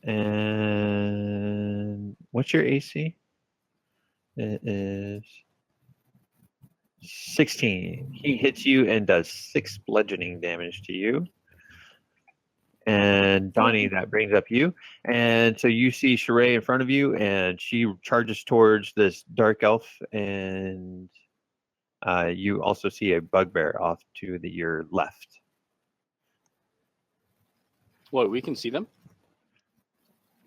and what's your AC? It is 16. He hits you and does 6 bludgeoning damage to you. And Donnie, that brings up you. And so you see SHA'RAE in front of you, and she charges towards this dark elf, and you also see a bugbear off to your left. What, we can see them?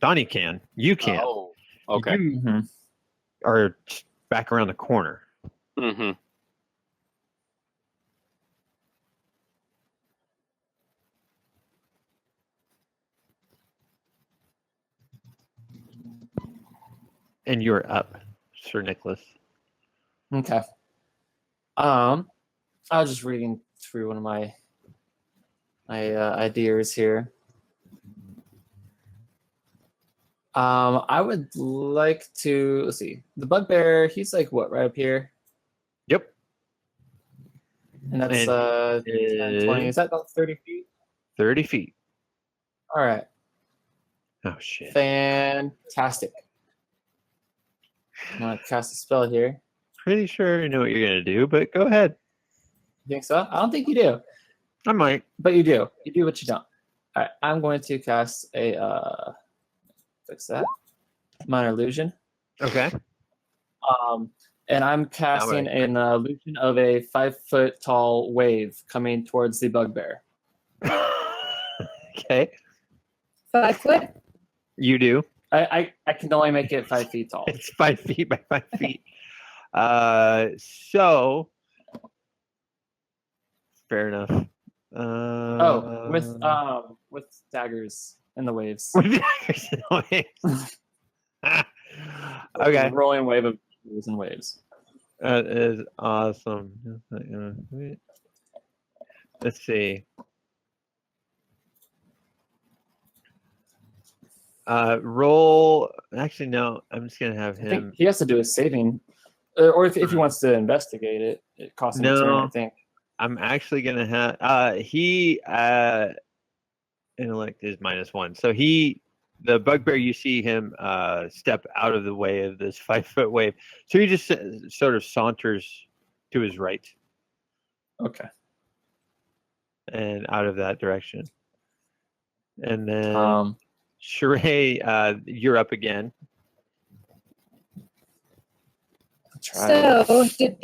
Donnie can. You can't. Oh, okay. You are back around the corner. Mm-hmm. And you're up, Sir Nicholas. Okay. I was just reading through one of my ideas here. I would like to, let's see, the bugbear, he's like what, right up here? Yep. And that's 10, 20. Is that about 30 feet? 30 feet. All right. Oh, shit. Fantastic. I'm going to cast a spell here. Pretty sure I know what you're going to do, but go ahead. You think so? I don't think you do. I might. But you do. You do, but you don't. All right. I'm going to cast a, fix that, minor illusion. Okay. And I'm casting an illusion of a 5-foot tall wave coming towards the bugbear. Okay. 5 foot? You do. I can only make it 5 feet tall. It's 5 feet by 5 feet. So fair enough. With daggers in the waves. With daggers in the waves. Okay. Rolling wave of daggers and waves. That is awesome. Let's see. Roll. Actually, no. I'm just gonna have I think him. he has to do a saving, or if he wants to investigate it, it costs him a turn, I think. I'm actually gonna have. Intellect is -1, so the bugbear. You see him step out of the way of this 5-foot wave. So he just sort of saunters to his right. Okay. And out of that direction. And then SHA'RAE, you're up again. So did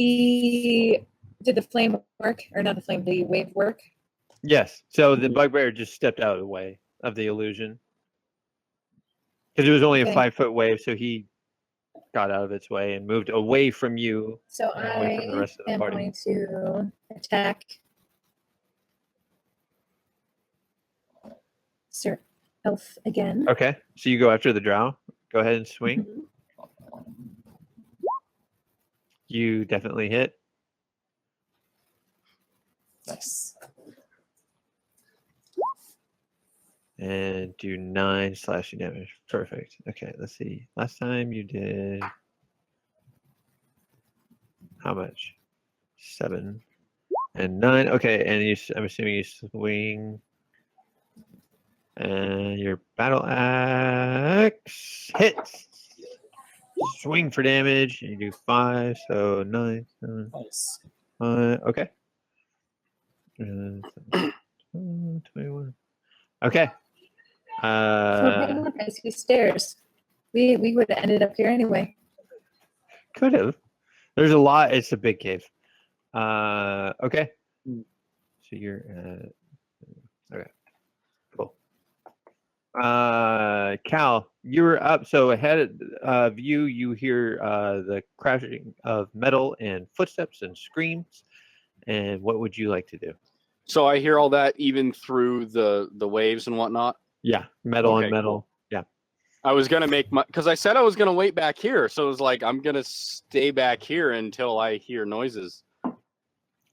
the flame work, or not the flame, the wave work? Yes. So the bugbear just stepped out of the way of the illusion. Because it was only a 5-foot wave, so he got out of its way and moved away from you. So away from the rest of the am party. going to attack elf again. Okay, so you go after the drow. Go ahead and swing. Mhm. You definitely hit. Nice. And do 9 slashing damage. Perfect. Okay, let's see. Last time you did how much? 7 and 9. Okay, and I'm assuming you swing. And your battle axe hits. Swing for damage. And you do 5, so 9, 7, Nice. okay. 21. Okay. So hang on, guys, these stairs. We would have ended up here anyway. Could have. There's a lot. It's a big cave. Okay. So you're okay. Cool. Cal, you're up. So ahead of you, you hear the crashing of metal and footsteps and screams. And what would you like to do? So I hear all that even through the waves and whatnot. Yeah, metal Okay, on metal. cool. Yeah. I was gonna make my because I said I was gonna wait back here, so it was like I'm gonna stay back here until I hear noises.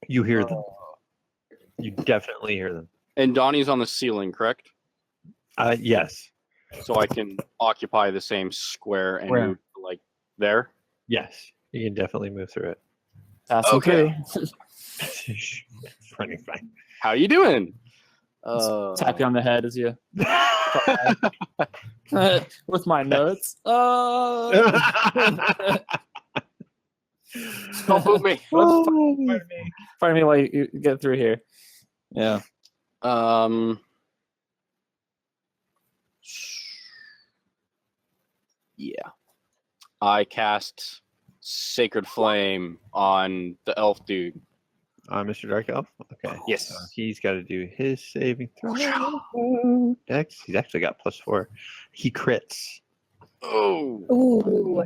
You hear them. You definitely hear them. And Donnie's on the ceiling, correct? Yes. So I can occupy the same square and Where? move like there. Yes. You can definitely move through it. Pass him Okay. through. Running fine. How you doing? Tap you on the head as you with my notes. Don't boot me. Pardon me while you get through here. Yeah. Yeah. I cast Sacred Flame on the elf dude. Mr. Dark Elf? Okay. Yes. So he's got to do his saving throw. Dex. He's actually got +4. He crits. Oh. Ooh.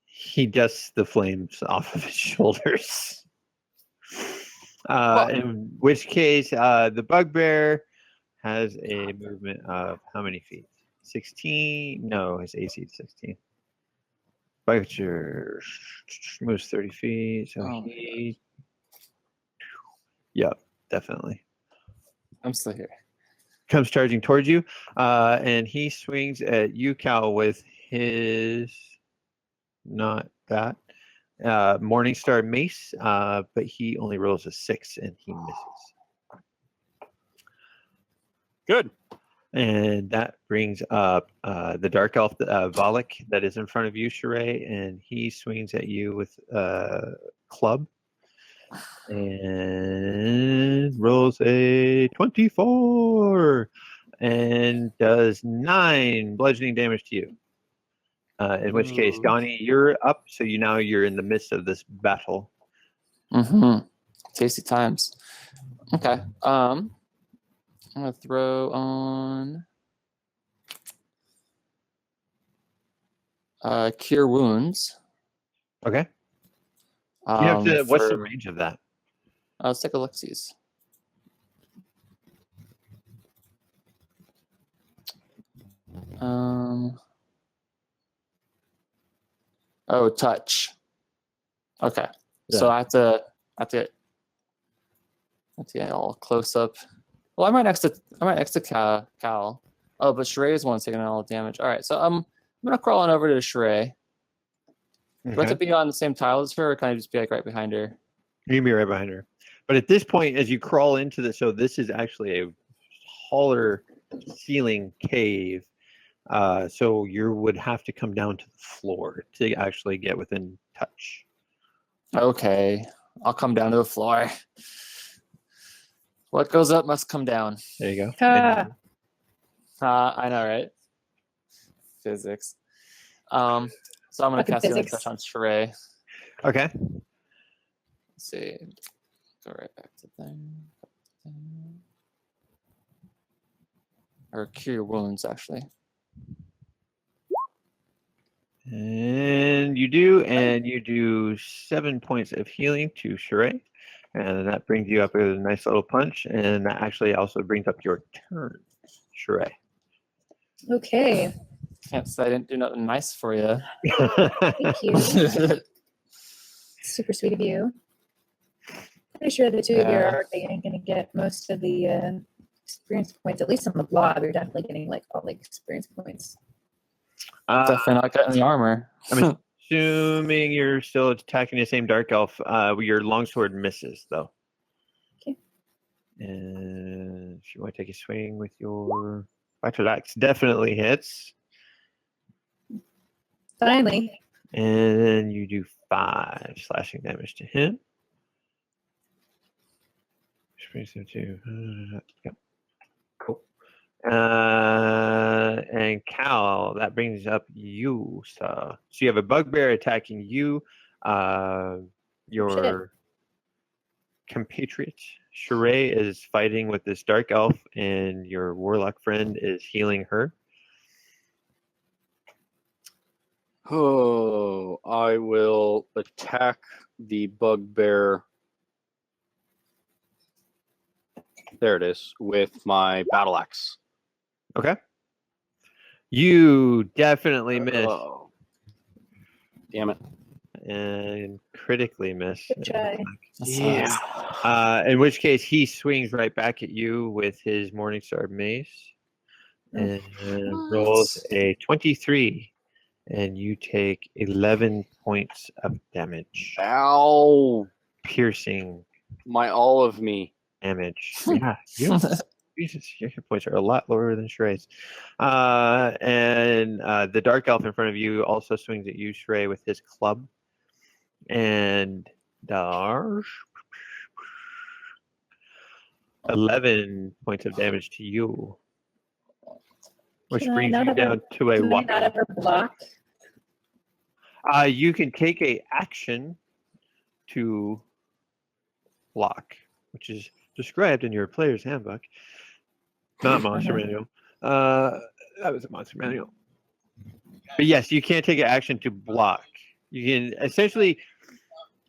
He dusts the flames off of his shoulders. In which case, the bugbear has a movement of how many feet? 16? No, his AC is 16. Bugbear moves 30 feet, so Oh. he. Yep, definitely. I'm still here. Comes charging towards you, and he swings at you, Cal, with his not that Morningstar mace, but he only rolls a 6 and he misses. Good. And that brings up the dark elf WARLOCK that is in front of you, SHA'RAE, and he swings at you with a club and rolls a 24 and does 9 bludgeoning damage to you. In which case, Donnie, you're up, so you're in the midst of this battle. Mm-hmm. Tasty times. Okay. I'm gonna throw on Cure Wounds. Okay. You have to. What's the for- range of that? Let's take Alexi's. Oh, touch. Okay. So Yeah. I have to get all close up. Well, I'm right next to Cal. Oh, but SHA'RAE's one taking all the damage. All right, so I'm gonna crawl on over to SHA'RAE. Do I have Okay. to be on the same tile as her, or can I just be like right behind her? You can be right behind her. But at this point, as you crawl into this is actually a taller ceiling cave. So you would have to come down to the floor to actually get within touch. Okay, I'll come down to the floor. What goes up must come down. There you go. Ah. I know, right? Physics. So I'm gonna Fucking cast healing physics. touch on SHA'RAE. Okay. Let's see. Go right back to there. Or cure wounds, actually. And you do 7 points of healing to SHA'RAE. And that brings you up with a nice little punch. And that actually also brings up your turn, SHA'RAE. Okay. Can't say I didn't do nothing nice for you. Thank you. Super sweet of you. Pretty sure the two of you Yeah. are going to get most of the experience points, at least on the blob. You're definitely getting like all the experience points. Definitely not getting the armor. I'm assuming you're still attacking the same dark elf. Your longsword misses though. Okay. And if you want to take a swing with your battle axe, definitely hits. Finally. And then you do 5 slashing damage to him. Which brings him to yep. Cool. And Cal, that brings up you. So you have a bugbear attacking you. Your compatriot SHA'RAE is fighting with this dark elf, and your warlock friend is healing her. Oh, I will attack the bugbear. There it is, with my battle axe. Okay. You definitely miss. Oh. Damn it. And critically miss. Good try. Yeah. In which case, he swings right back at you with his Morningstar mace and rolls a 23. And you take 11 points of damage. Ow. Piercing My all of me. damage. Yeah. Jesus, your hit points are a lot lower than SHA'RAE's. And the dark elf in front of you also swings at you, SHA'RAE, with his club. And does 11 points of damage to you. Which Can I brings not you have a- down to a Can I walk. not ever block? You can take a action to block, which is described in your player's handbook, not monster manual. That was a monster manual. But yes, you can take an action to block. You can essentially,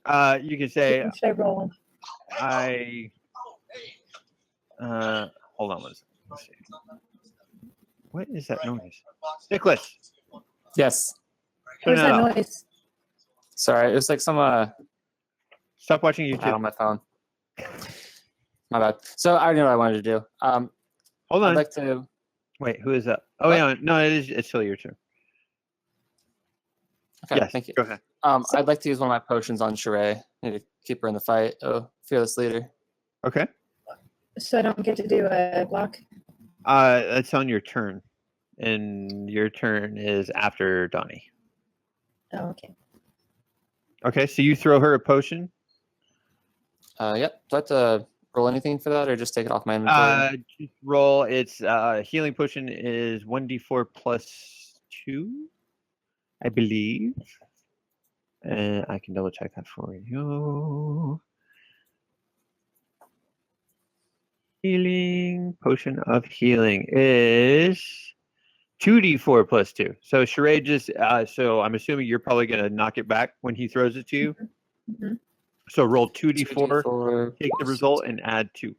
you can say, Should I roll? hold on one second. Let's see. What is that noise? Nicholas, Yes. turn What's that that off. noise? Sorry, it was like some Stop watching ad YouTube. on my phone. My bad. So I already know what I wanted to do. Hold I'd on. like to. Wait, who is that? Oh, What? yeah. No, it's still your turn. Okay, Yes, thank you. go ahead. I'd like to use one of my potions on SHA'RAE. Need to keep her in the fight. Oh, fearless leader. Okay. So I don't get to do a block? That's on your turn. And your turn is after Donnie. Oh, okay. Okay, so you throw her a potion. Yep. Do I have to roll anything for that, or just take it off my inventory? Just roll. It's healing potion is 1d4 plus 2, I believe. And I can double check that for you. Healing potion of healing is 2d4 plus 2. So SHA'RAE just so I'm assuming you're probably gonna knock it back when he throws it to you. Mhm. So roll 2d4, 2d4 take the plus result, and add 2.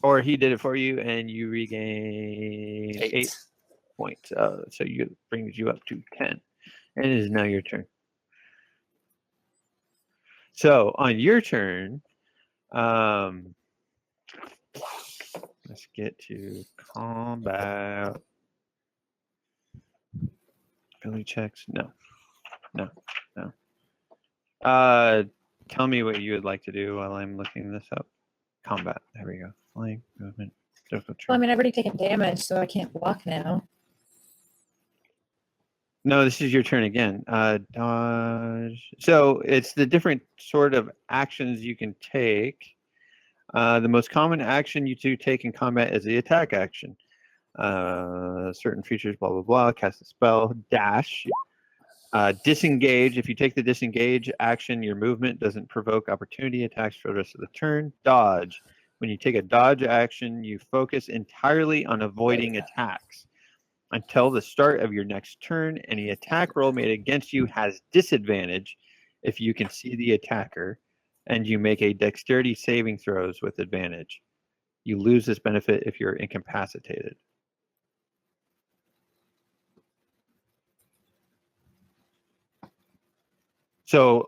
Or he did it for you, and you regain 8 points. So you brings you up to 10, and it is now your turn. So on your turn, let's get to combat. Ability checks. No. Tell me what you would like to do while I'm looking this up. Combat. There we go. Flying, movement, difficult Well, I terrain. mean, I've already taken damage, so I can't block now. No, this is your turn again. Dodge. So it's the different sort of actions you can take. The most common action you do take in combat is the attack action. Certain features, blah, blah, blah. Cast a spell. Dash. Disengage. If you take the disengage action, your movement doesn't provoke opportunity attacks for the rest of the turn. Dodge. When you take a dodge action, you focus entirely on avoiding attacks. Until the start of your next turn, any attack roll made against you has disadvantage if you can see the attacker. and you make a dexterity saving throws with advantage. You lose this benefit if you're incapacitated. So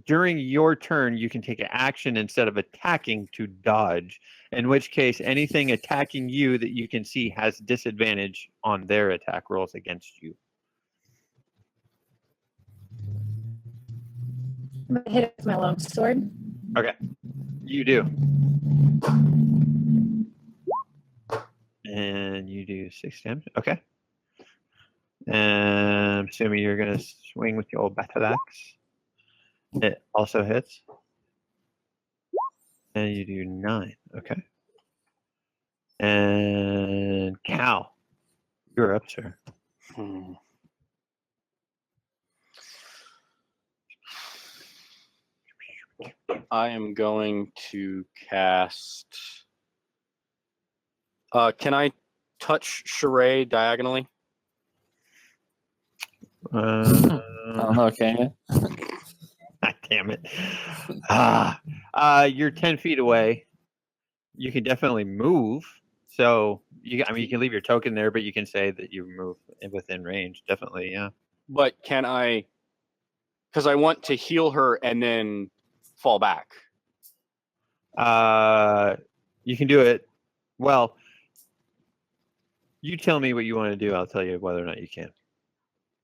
during your turn, you can take an action instead of attacking to dodge. In which case, anything attacking you that you can see has disadvantage on their attack rolls against you. I'm gonna hit it with my long sword. Okay, you do. And you do 6 damage. Okay. And I'm assuming you're going to swing with your old battle axe. It also hits. And you do 9. Okay. And Cal, you're up, sir. I am going to cast. Can I touch SHA'RAE diagonally? I don't know, can you? God damn it. You're 10 feet away. You can definitely move. So, you can leave your token there, but you can say that you move within range. Definitely, yeah. But can I? Because I want to heal her and then fall back. You can do it. Well, you tell me what you want to do. I'll tell you whether or not you can.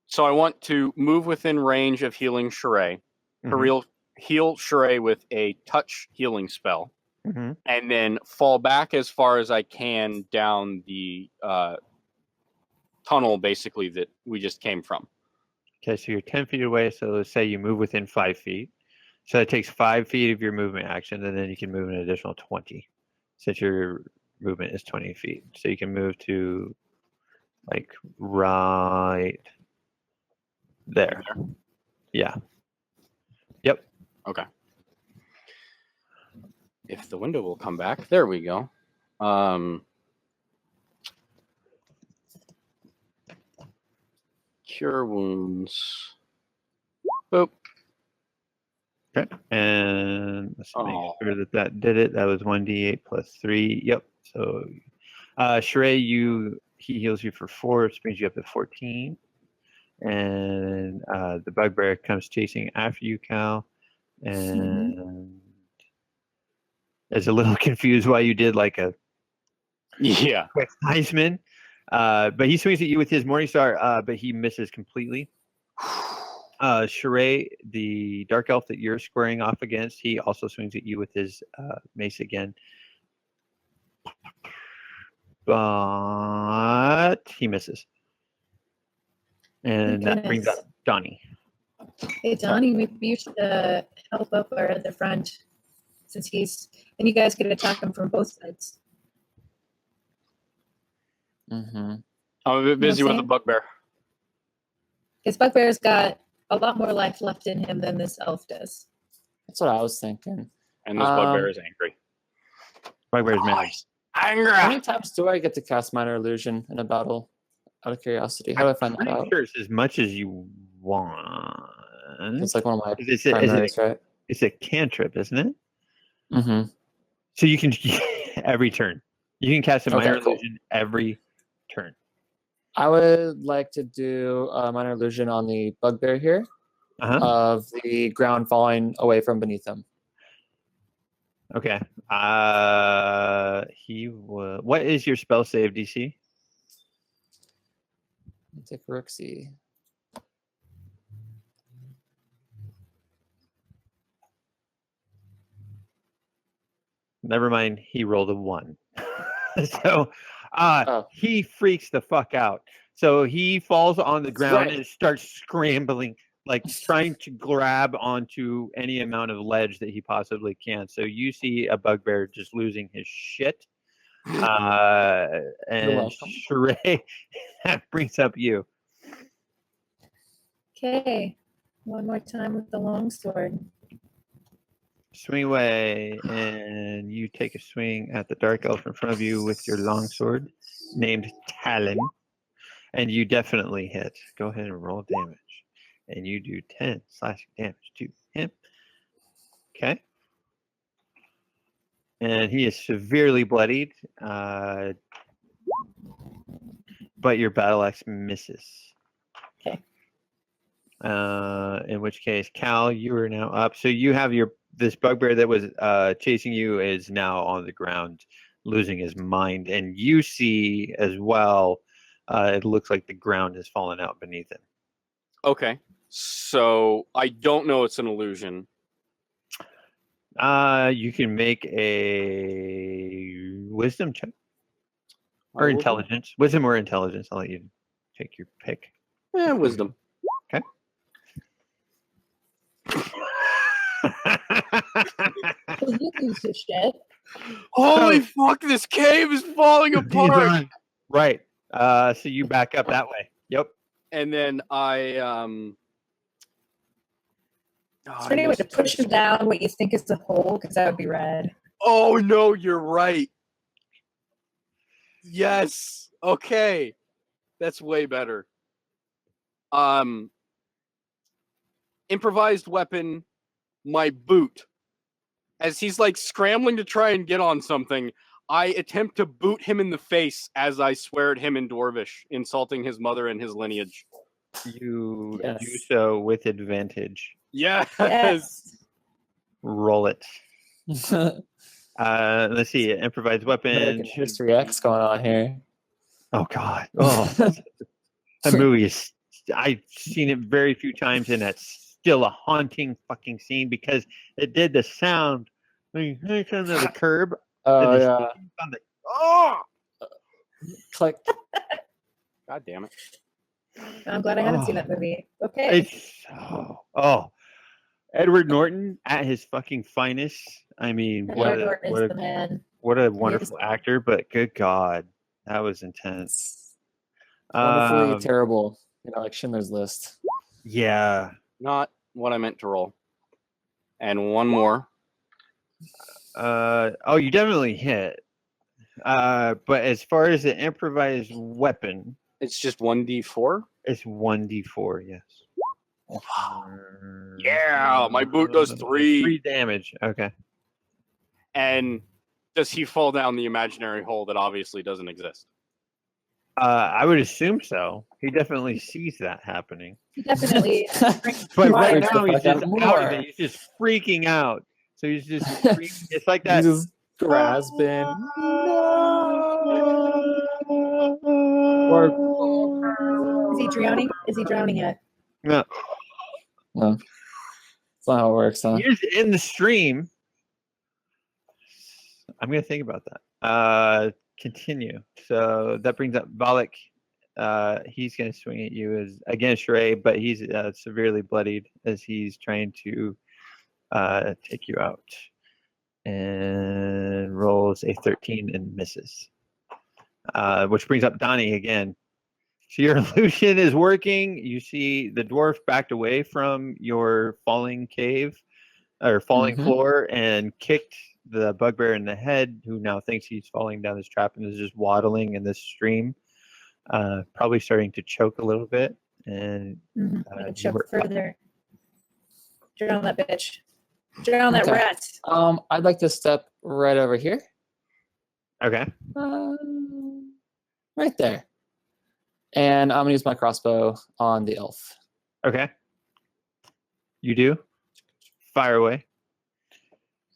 So I want to move within range of healing SHA'RAE. Heal SHA'RAE with a touch healing spell. Mm-hmm. And then fall back as far as I can down the tunnel, basically, that we just came from. Okay, so you're 10 feet away. So let's say you move within 5 feet. So it takes 5 feet of your movement action, and then you can move an additional 20, since your movement is 20 feet. So you can move to, like, right there. Yeah. Yep. Okay. If the window will come back, there we go. Cure wounds. Boop. Okay. And let's make Oh. sure that did it. That was 1d8 plus 3. Yep. So, SHA'RAE, he heals you for 4, which brings you up to 14. And the bugbear comes chasing after you, Cal, and is a little confused why you did like a quick Heisman. But he swings at you with his Morningstar, but he misses completely. SHA'RAE, the dark elf that you're squaring off against, he also swings at you with his mace again. But he misses. And that brings up Donnie. Hey, Donnie, maybe you should help up our other friend, since and you guys could attack him from both sides. Mm-hmm. I'm a bit busy with the bugbear. Because bugbear's got a lot more life left in him than this elf does. That's what I was thinking. And this bugbear is angry. Bugbear's mad. Angry! How many times do I get to cast Minor Illusion in a battle? Out of curiosity, how do I find that out? Sure, it's as much as you want. It's like one of my It's primaries, right? It's a cantrip, isn't it? Mm-hmm. So you can every turn. You can cast a minor illusion every turn. I would like to do a Minor Illusion on the bugbear here, of the ground falling away from beneath him. Okay. What is your spell save DC? Take a Rooksy. Never mind. He rolled a 1. So he freaks the fuck out. So he falls on the ground and starts scrambling, like trying to grab onto any amount of ledge that he possibly can. So you see a bugbear just losing his shit. And SHA'RAE, that brings up you. Okay. One more time with the longsword. Swing away, and you take a swing at the dark elf in front of you with your longsword, named Talon, and you definitely hit. Go ahead and roll damage, and you do 10 slashing damage to him. Okay. And he is severely bloodied, but your battle axe misses. Okay. In which case, Cal, you are now up. So you have this bugbear that was chasing you is now on the ground, losing his mind, and you see as well. It looks like the ground has fallen out beneath him. Okay. So I don't know it's an illusion. You can make a wisdom check or intelligence. Wisdom or intelligence. I'll let you take your pick. Wisdom. Okay. You piece of shit. Holy fuck! This cave is falling apart. Right. So you back up that way. Yep. And then I Is there any way to push him down what you think is the hole? Because that would be rad. Oh no, you're right. Yes. Okay. That's way better. Improvised weapon, my boot. As he's like scrambling to try and get on something, I attempt to boot him in the face as I swear at him in Dwarvish, insulting his mother and his lineage. You do so with advantage. Yes. Roll it. Let's see. Improvised weapon. American History X going on here. Oh God. Oh, that movie is. I've seen it very few times, and it's still a haunting fucking scene because it did the sound. When you come to the curb. Oh yeah. On the, oh. Click. God damn it. I'm glad I haven't seen that movie. Okay. It's Edward Norton at his fucking finest. I mean, what the man. what a wonderful actor, but good God, that was intense. Wonderfully terrible. Like Schindler's List. Yeah. Not what I meant to roll. And one more. You definitely hit. But as far as the improvised weapon, It's just 1d4? it's 1d4, yes. Yeah, my boot does 3. 3 damage. Okay. And does he fall down the imaginary hole that obviously doesn't exist? I would assume so. He definitely sees that happening. Definitely. But right Freaks now the he's fuck out just more. out of it. He's just freaking out. So he's just freaking. It's like that. He's just grasping. Is he drowning? Is he drowning yet? No. No. That's not how it works, huh? He's in the stream. I'm gonna think about that. Continue. So that brings up Valak. He's gonna swing at you as against SHA'RAE, but he's severely bloodied as he's trying to take you out. And rolls a 13 and misses. Which brings up Donnie again. So your illusion is working. You see the dwarf backed away from your falling cave or falling floor and kicked the bugbear in the head, who now thinks he's falling down this trap and is just waddling in this stream, probably starting to choke a little bit. And choke further. Drown that bitch. Drown that rat. I'd like to step right over here. Okay. Right there. And I'm gonna use my crossbow on the elf. Okay. You do? Fire away.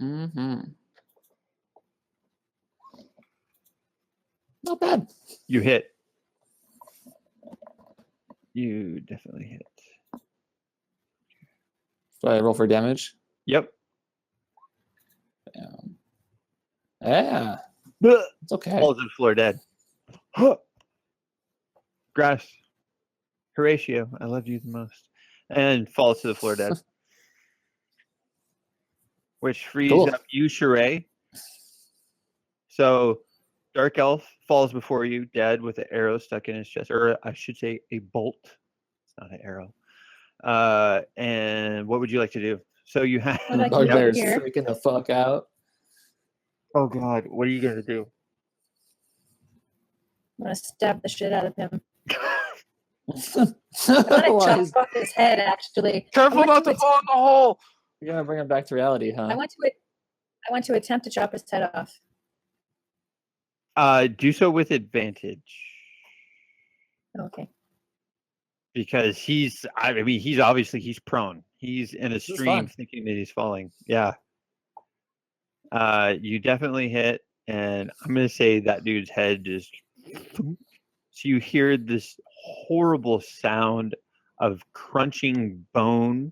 Not bad. You hit. You definitely hit. Do I roll for damage? Yep. Yeah. It's okay. Falls to the floor dead. Grass. Horatio, I love you the most. And falls to the floor dead. Which frees up you, SHA'RAE. So Dark Elf falls before you, dead, with an arrow stuck in his chest. Or I should say a bolt. It's not an arrow. And what would you like to do? So you have Bugbear's freaking the fuck out. Oh God, what are you gonna do? I'm gonna stab the shit out of him. I'm gonna chop off his head, actually. Careful not to fall in the hole. You're gonna bring him back to reality, huh? I want to attempt to chop his head off. Do so with advantage. Okay. Because he's obviously he's prone. He's in a is stream fun. thinking that he's falling. Yeah. You definitely hit, and I'm gonna say that dude's head just so you hear this horrible sound of crunching bone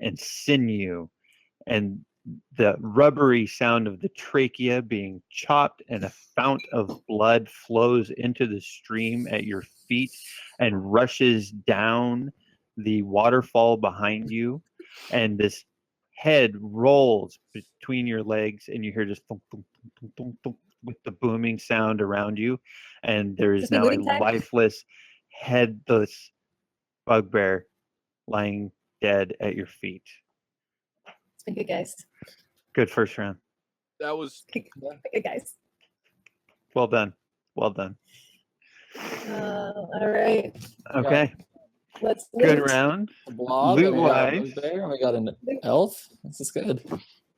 and sinew and the rubbery sound of the trachea being chopped, and a fount of blood flows into the stream at your feet and rushes down the waterfall behind you, and this head rolls between your legs, and you hear just thump, thump, thump, thump, thump, with the booming sound around you, and there is Is it now a moving time? lifeless, headless bugbear lying dead at your feet. It's been good, guys. Good first round. That was Good guys. Well done. Well done. All right. Okay. Let's Good loot. round. A blob, Loot and we got a wise. bugbear, and we got an elf. This is good.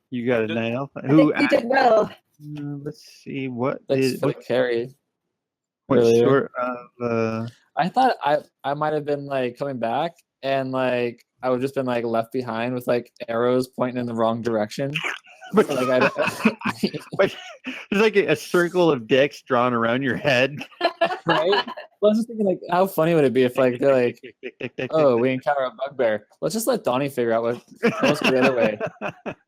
You got a 9 elf. I Who? think we did well. Let's see. What Thanks is for the carry. what earlier. sort of? I thought I might have been like coming back, and like I would just been like left behind with like arrows pointing in the wrong direction. But, So, like but there's like a circle of dicks drawn around your head. right? I was just thinking like, how funny would it be if like they're like, oh, we encounter a bugbear. Let's just let Donnie figure out what. Let's go the other way.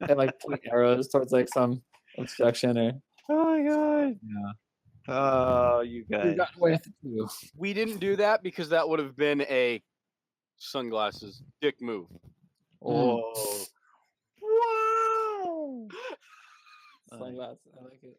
And like point arrows towards like some obstruction or. Oh my god. Yeah. Oh, you We guys. got away with it too. we didn't do that because that would have been a sunglasses dick move. Oh. Wow. Sunglasses. I like it.